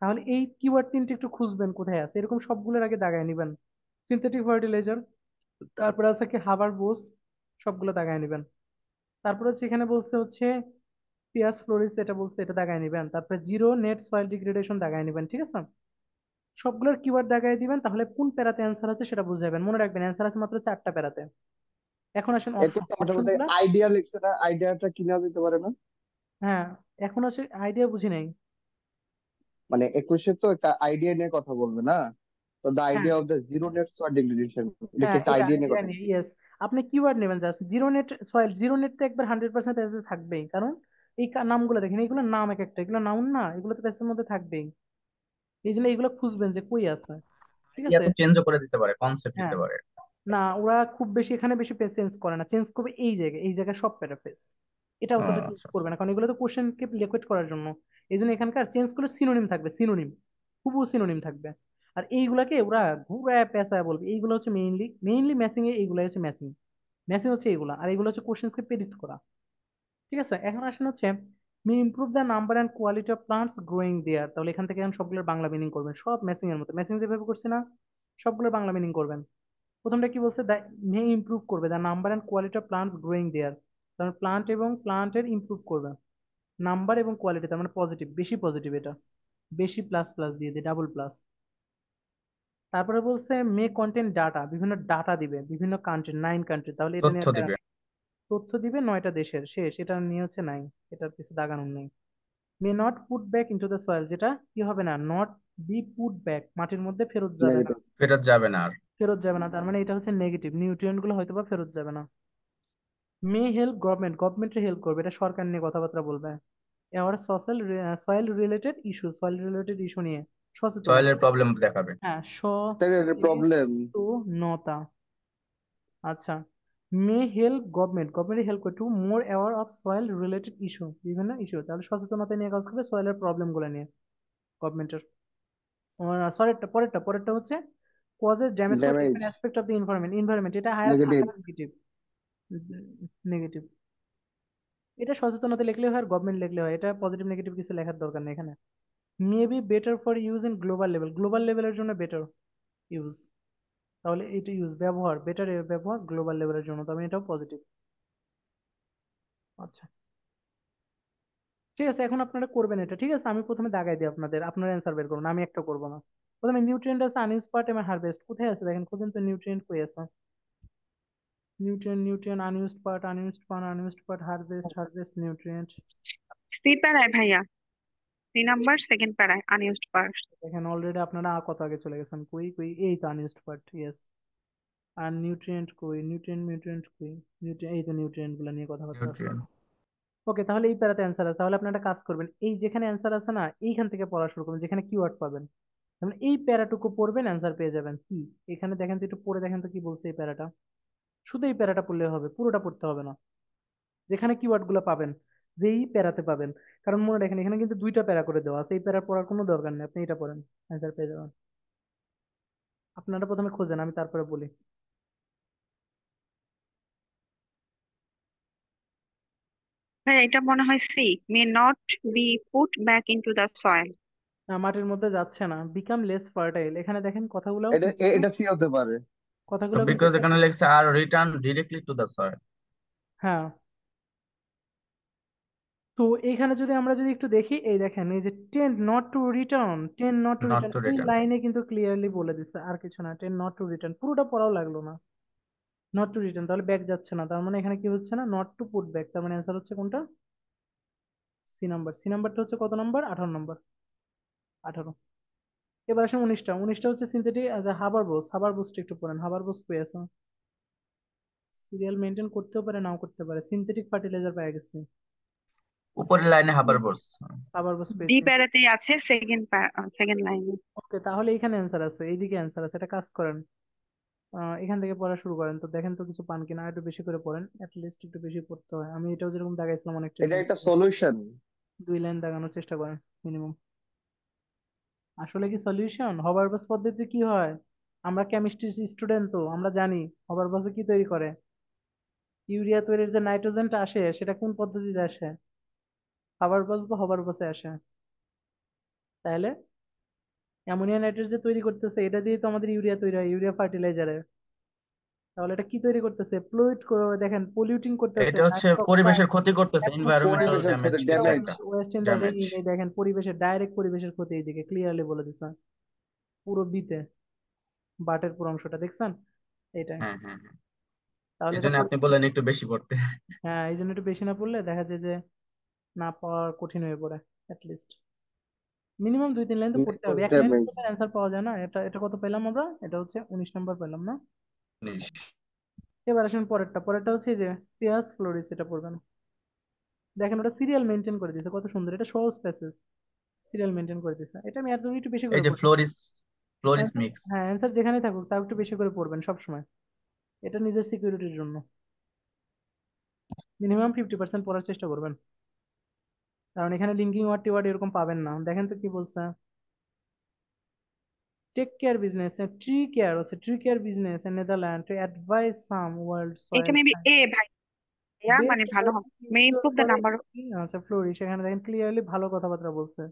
তাহলে এই কিওয়ার্ড তিনটে একটু খুঁজবেন কোথায় আছে, এরকম সবগুলোর আগে দাগায় নিবেন। সিনথেটিক ফার্টিলাইজার, তারপর আছে কি হাবার বোস, সবগুলো দাগায় নিবেন। তারপর হচ্ছে এখানে বলছে হচ্ছে পিয়াস ফ্লোরিস, এটা বলছে, এটা দাগায় নিবেন। তারপরে জিরো নেট সয়েল ডিগ্রেডেশন দাগায় নিবেন, ঠিক আছে? সবগুলোর কিওয়ার্ড দাগায় দিবেন, তাহলে কোন প্যারাতে অ্যান্সার আছে সেটা বুঝে যাবেন। মনে রাখবেন অ্যান্সার আছে মাত্র 4টা প্যারাতে। এখন আসেন একটু অপশন, আমাদের অপশন মধ্যে গুলা। আইডিয়া লিখছে না, আইডিয়াটা কিনা দিতে পারে না? হ্যাঁ, এখন আসে আইডিয়া বুঝি নাই। মানে 21-এ তো একটা আইডিয়া নিয়ে কথা বলবে না, তো দ্য হ্যাঁ idea of the zero net সোয়ার ডিগ্রেডেশন, এটা কি হ্যাঁ, একটা এটা আইডিয়া নিয়ে এটা কথা নিয়ে, বলবে? ইয়েস। আপনি কিওয়ার্ড নেবেন just, zero net soil, zero net তো একবার 100% প্যাসেজ থাকবেই, কারণ এই নামগুলো দেখেন, এগুলো নাম এক একটা, এগুলো নাউন না, এগুলো তো প্যাসেজের মধ্যে থাকবেই। এই জন্য এগুলো খুঁজবেন যে কই আছে, ঠিক আইডিয়া আছে? তো চেঞ্জও করে দিতে পারে, কনসেপ্ট হ্যাঁ, দিতে পারে। না ওরা খুব বেশি এখানে বেশি চেঞ্জ করে না, চেঞ্জ করবে এই জায়গায়, এই জায়গায় সব প্যারাফ্রেজ, এটা ও অতটা চেঞ্জ আচ্ছা আচ্ছা। করবে না, কারণ এগুলো তো কোশ্চেনকে লিকুইড করার জন্য। এই জন্য এখানকার চেঞ্জ করে সিনোনিম থাকবে, সিনোনিম, হুবহু সিনোনিম থাকবে। আর এইগুলাকে ওরা ঘুরায় পেঁচায় বলবে, এইগুলো হচ্ছে মেইনলি ম্যাচিং এ, এইগুলো হচ্ছে ম্যাচিং, ম্যাচিং হচ্ছে এইগুলা, আর এগুলো হচ্ছে কোশ্চেনকে প্রেডিক্ট করা। ঠিক আছে, এখন আসেন হচ্ছে may improve the number and quality of plants growing there, তাহলে এখান থেকে এখন সবগুলোর বাংলা মিনিং করবেন, সব ম্যাচিং এর মতো, ম্যাচিং যেভাবে করছি না, সবগুলোর বাংলা মিনিং করবেন। প্রথমটা কি বলছে, মে ইমপ্রুভ করবে the number and quality of plants growing there, তার প্লান্ট এবং প্লান্টের ইমপ্রুভ করবে, নাম্বার এবং কোয়ালিটি, তার মানে পজিটিভ, বেশি পজিটিভ, এটা বেশি প্লাস প্লাস দিয়ে দিই, ডাবল প্লাস। তারপরে বলছে মে কন্টেন্ট ডাটা, বিভিন্ন ডাটা দিবে, বিভিন্ন কান্ট্রি, 9 কান্ট্রি, তাহলে এটা তথ্য নিয়ে দিবে। তথ্য দিবে 9টা দেশের, শেষ, এটা নিয়ে হচ্ছে নাই, এটার কিছু দাগানোর নেই। May not put back into the soil, যেটা কি হবে না, নট বি পুট ব্যাক, মাটির মধ্যে ফেরত যাবে না, নেগেটিভ। ফেরত যাবে না আর। ফেরত যাবে না, তার মানে এটা হচ্ছে নেগেটিভ, নিউট্রিয়েন্ট গুলো হয়তো বা ফেরত যাবে না। মে হেল্প গভর্নমেন্ট, গভর্নমেন্টের হেল্প করবে, এটা সরকার নিয়ে কথাবার্তা বলবে। এবার social, soil related issue, soil related issue নিয়ে সচেতনতা। সয়েলের প্রবলেম দেখাবে। হ্যাঁ, প্রবলেম। সচেতনতা। আচ্ছা, may help government, government help করে to more aware of soil related issue, বিভিন্ন ইস্যু, তাহলে সচেতনতা নিয়ে কাজ করবে, সয়েলের প্রবলেম গুলো নিয়ে গভর্নমেন্টের। সরেরটা, পরেরটা, পরেরটা হচ্ছে causes damage for damage, different aspect of the environment, environment এটা হায়ার নেগেটিভ। নেগেটিভ। নেগেটিভ। এটা সচেতনতা লিখলে হয় আর গভর্নমেন্ট লিখলে হয়, এটা পজিটিভ নেগেটিভ কিছু লেখার দরকার নেই এখানে। Maybe better for use in global level, global লেভেলের জন্য বেটার ইউজ, তাহলে এটা ইউজ ব্যবহার বেটার ব্যবহার গ্লোবাল লেভেলের জন্য, তবে এটাও পজিটিভ। আচ্ছা ঠিক আছে, এখন আপনারা করবেন এটা, ঠিক আছে? আমি প্রথমে দাগাই দিই আপনাদের, আপনারা অ্যান্সার বের করুন, আমি একটা করবো না। প্রথমে নিউট্রিয়েন্ট আছে, আনইউজ পার্ট এবং হারভেস্ট কোথায় আছে দেখেন, খুঁজুন তো নিউট্রিয়েন্ট কই আছে। Nutrient unused part harvest nutrient. C প্যারায় ভাইয়া, 3 নাম্বার সেকেন্ড প্যারায় আনইউজড পার্ট। দেখেন অলরেডি আপনারা কত আগে চলে গেছেন, কই কই এই তো আনইউজড পার্ট, ইয়েস। আর নিউট্রিয়েন্ট কই, নিউট্রিয়েন্ট কই, নিউট্রিয়েন্ট এই তো নিউট্রিয়েন্ট গুলো নিয়ে কথাবার্তা আছে। নিউট্রিয়েন্ট। ওকে, তাহলে এই প্যারাতে অ্যান্সার আছে, তাহলে আপনারা একটা কাজ করবেন, এই যেখানে অ্যান্সার আছে না এইখান থেকে পড়া শুরু করবেন, যেখানে কিওয়ার্ড পাবেন, মানে এই প্যারাটুকু পড়বেন অ্যান্সার পেয়ে যাবেন। কি এখানে দেখেন তো, একটু পড়ে দেখেন তো কি বলছে এই প্যারাটা, শুধু এই প্যারাটা পড়লে হবে, পুরোটা পড়তে হবে না। যেখানে কিওয়ার্ড গুলো পাবেন, যেই প্যারাতে পাবেন, কারণ মনে রাখেন এখানে কিন্তু দুইটা প্যারা করে দেওয়া আছে, এই প্যারা পড়ার কোনো দরকার নেই, আপনি এটা পড়েন অ্যান্সার পেয়ে যাবেন। আপনারা প্রথমে খোঁজেন, আমি তারপরে বলি। ভাইয়া এটা মনে হয় see, may not be put back into the soil. মাটির মধ্যে যাচ্ছে না, বিকাম লেস ফার্টাইল, এখানে দেখেন কথাগুলোও এটা কিন্তু এটা সি হতে পারে। কথাগুলো কিন্তু বিকজ এখানে লেখছে আর return directly to the soil. হ্যাঁ। তো এইখানে যদি আমরা যদি একটু দেখি, এই দেখেন এই যে ten not to not return, to এই রিটার্ন। লাইনে কিন্তু ক্লিয়ারলি বলে দিচ্ছে, আর কিছু না, টেন নট টু রিটার্ন পুরোটা পড়াও লাগলো না। নট টু রিটার্ন তাহলে ব্যাক যাচ্ছে না, তার মানে এখানে কি হচ্ছে না, নট টু পুট ব্যাক, তার মানে অ্যান্সার হচ্ছে কোনটা, সি নাম্বারটা হচ্ছে কত নাম্বার, 18 নাম্বার, 18। এবার আসেন 19টা হচ্ছে সিনথেটিক হাবার বোসটা একটু পড়েন, হাবার বোস কই আছে, সিরিয়াল মেনটেন করতেও পারে নাও করতে পারে, সিনথেটিক ফার্টিলাইজার পেয়ে গেছে, উপরের লাইনে হাবার বোর্স। হাবার বোস ডি পেয়েছে। প্যারাতেই আছে সেকেন্ড সেকেন্ড লাইনে। ওকে, তাহলে এখানে অ্যান্সার আছে, এইদিকে অ্যান্সার আছে, এটা কাজ করেন। এখান থেকে পড়া শুরু করেন তো, দেখেন তো কিছু পান কিনা, একটু বেশি করে পড়েন, লিস্ট একটু বেশি পড়তে হয়, আমি এটাও যেরকম দাগাইছিলাম অনেকটা এটা এরকম একটা সলিউশন। 2 লাইন দাগানোর চেষ্টা করেন মিনিমাম। আসলে কি সলিউশন, হবারবাস পদ্ধতি কি হয়, আমরা কেমিস্ট্রি স্টুডেন্ট তো আমরা জানি হবারবাসে কি তৈরি করে, ইউরিয়া তৈরির যে নাইট্রোজেনটা আসে সেটা কোন পদ্ধতিতে আসে, হবারবাস বা হবারবাসে আসে। তাহলে অ্যামোনিয়া নাইট্রেট যে তৈরি করতেছে এটা দিয়ে তো আমাদের ইউরিয়া তৈরি হয়, ইউরিয়া ফার্টিলাইজারে, তাহলে এটা কি তৈরি করতেছে, দেখেন পলিউটিং করতেছে, এটা হচ্ছে নাইট্রিক পরিবেশের অক্সাইড, ক্ষতি করতেছে, এনভায়রনমেন্টাল পরিবেশের ড্যামেজ ক্ষতি, কিছু ড্যামেজ। একটা। West in the damage. Rain, এই দেখেন পরিবেশের ডাইরেক্ট পরিবেশের ক্ষতি, এইদিকে ক্লিয়ারলি বলে দিছে পুরো বিতে, বাটের পুরো অংশটা দেখছেন এটাই। হ্যাঁ হ্যাঁ হ্যাঁ। তাহলে এই এটা জন্য আপনি বললেন একটু বেশি পড়তে। হ্যাঁ, এই জন্য একটু বেশি না পড়লে দেখা যায় যে না পাওয়া কঠিন হয়ে পড়ে, লিস্ট মিনিমাম 2-3 লাইন তো পড়তে হবে, এক লাইন ড্যামেজ। পড়লে অ্যান্সার পাওয়া যায় না। এটা এটা কত পেলাম আমরা, এটা হচ্ছে 19 নাম্বার পেলাম না। জিনিস। এবার আসেন পরেরটা হচ্ছে এই যে পেঁয়াজ ফ্লোরিস, এটা পড়বেন। দেখেন ওটা সিরিয়াল মেনটেন করে দিয়েছে, কত সুন্দর, এটা সহজ প্যাসেজ, সিরিয়াল মেনটেন করে দিয়েছে, এটা আমি একদম একটু বেশি এই করে যে পড়ি। ফ্লোরিস, ফ্লোরিস Answer- মিক্স। হ্যাঁ, অ্যান্সার যেখানে থাকুক তাও একটু বেশি করে পড়বেন সবসময়, এটা নিজের সিকিউরিটির জন্য মিনিমাম 50% পড়ার চেষ্টা করবেন, কারণ এখানে লিঙ্কিং ওয়ার্ড টিওয়ার্ড এরকম পাবেন না। দেখেন তো কি বলছে, take care business, tree care business in Netherlands to advise some world এটা soil মেবি এ scientists ভাইয়া, মানে best ভালো way হবে, to may ensure improve the for number of. আচ্ছা ফ্লোরিশ, এখানে দেখেন ক্লিয়ারলি ভালো কথাবার্তা বলছে,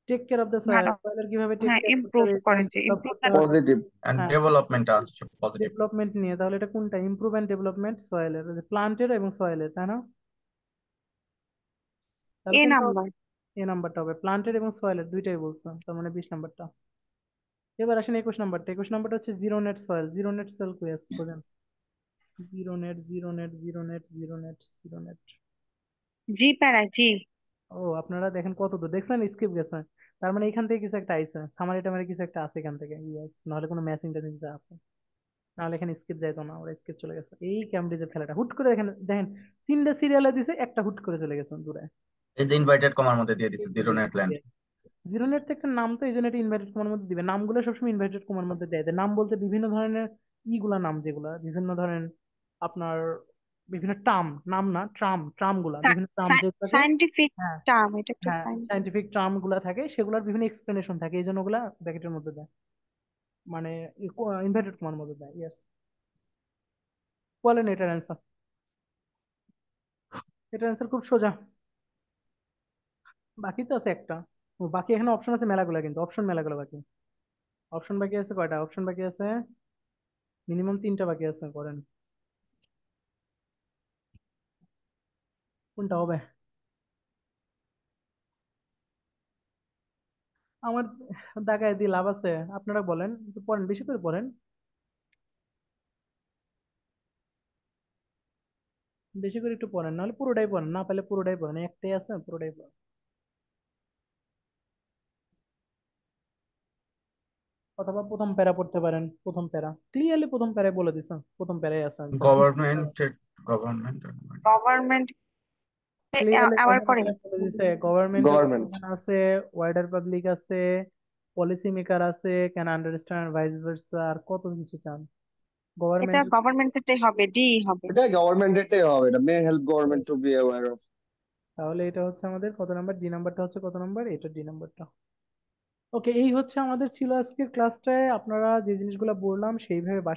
take care of the soil, ভালো, সয়েলের কিভাবে টেক হ্যাঁ কেয়ার করতে ইমপ্রুভ হবে, করে, যে ডেভেলপ ইমপ্রুভ করতে দ্য। হবে। পজিটিভ। এন্ড হ্যাঁ, ডেভেলপমেন্ট আসছে পজিটিভ। ডেভেলপমেন্ট নিয়ে, তাহলে এটা কোনটা, ইমপ্রুভ অ্যান্ড ডেভেলপমেন্ট সয়েলের, প্লান্টের এবং সয়েলের, তাই না? তাহলে এ কোনটা হবে? নাম্বার। এ নাম্বারটা হবে, প্লান্টের এবং সয়েলের দুইটাই বলছে, তার মানে 20 নাম্বারটা। এবার আসেন 21 নাম্বারটা হচ্ছে জিরো নেট সয়েল কই আছে খোঁজেন, জিরো নেট। জি প্যারা জি। ও আপনারা দেখেন কত দূর দেখছেন, স্কিপ গেছেন, তার মানে এখান থেকে কিছু একটা আইছে, সামারি টামারি কিছু একটা আছে এখান থেকে, ইয়েস, নাহলে কোনো ম্যাচিং ট্যাচিং আছে, নাহলে এখানে স্কিপ যাইতো না, ওরা স্কিপ চলে গেছে। এই ক্যামব্রিজের খেলাটা হুট করে এখানে দেখেন 3টা সিরিয়ালে দিছে, একটা হুট করে চলে গেছে দূরে। এই যে ইনভাইটেড কমার মধ্যে দিয়ে দিছে zero net land. Zero net তো একটা নাম, তো এই জন্য এটা ইনভাইটেড কমার মধ্যে দিবে, নামগুলো সবসময় ইনভাইটেড কমার মধ্যে দেয় দেয়। নাম বলতে বিভিন্ন ধরনের ইগুলা নাম, যেগুলা বিভিন্ন ধরনের আপনার বিভিন্ন টার্ম, নাম না ট্রাম গুলা, বিভিন্ন টার্ম যেগুলোকে, সায়েন্টিফিক হ্যাঁ টার্ম, এটা একটা হ্যাঁ সায়েন্টিফিক। সাইন্টিফিক টার্ম গুলা থাকে, সেগুলোর বিভিন্ন এক্সপ্লেনেশন থাকে, এই জন্য ওগুলা ব্র্যাকেটের মধ্যে দেয়, মানে ইনভার্টেড কমার মধ্যে দেয়, ইয়েস। বলেন এটার অ্যান্সার। এটার অ্যান্সার খুব সোজা। বাকি তো আছে একটা। ও, বাকি এখানে অপশন আছে মেলাগুলা, কিন্তু অপশন মেলাগুলো বাকি। অপশন বাকি আছে কয়টা? অপশন বাকি আছে মিনিমাম 3টা বাকি আছে, করেন কোনটা হবে? আমার দাগায় দিয়ে লাভ আছে? আপনারা বলেন, একটু পড়েন, বেশি করে পড়েন, বেশি করে একটু পড়েন, নাহলে পুরোটাই পড়েন, না পারলে পুরোটাই পড়েন, একটাই আছে পুরোটাই পড়েন। অথবা প্রথম প্যারা পড়তে পারেন, প্রথম প্যারা ক্লিয়ারলি প্রথম প্যারায় বলে দিছে, প্রথম প্যারায় আছে answer. Government government government clearly আবার প্রথম পড়েন। প্যারায় বলে দিছে গভর্নমেন্টের গভর্নমেন্ট। এখানে আছে, ওয়াইডার পাবলিক আছে, পলিসি মেকার আছে, ক্যান আন্ডারস্ট্যান্ড, ভাইস ভার্সা, আর কত কিছু চান। এটা গভর্নমেন্ট, গভর্নমেন্টেরটাই হবে, ডি হবে। এটা গভর্নমেন্টেরটাই হবে, এটা মে help government to be aware of. তাহলে এটা হচ্ছে আমাদের কত নাম্বার? ডি নাম্বারটা হচ্ছে কত নাম্বার? এটা ডি নাম্বারটা। ওকে, এই হচ্ছে আমাদের ছিল আজকের ক্লাসটায়। আপনারা যে জিনিসগুলো বললাম সেইভাবে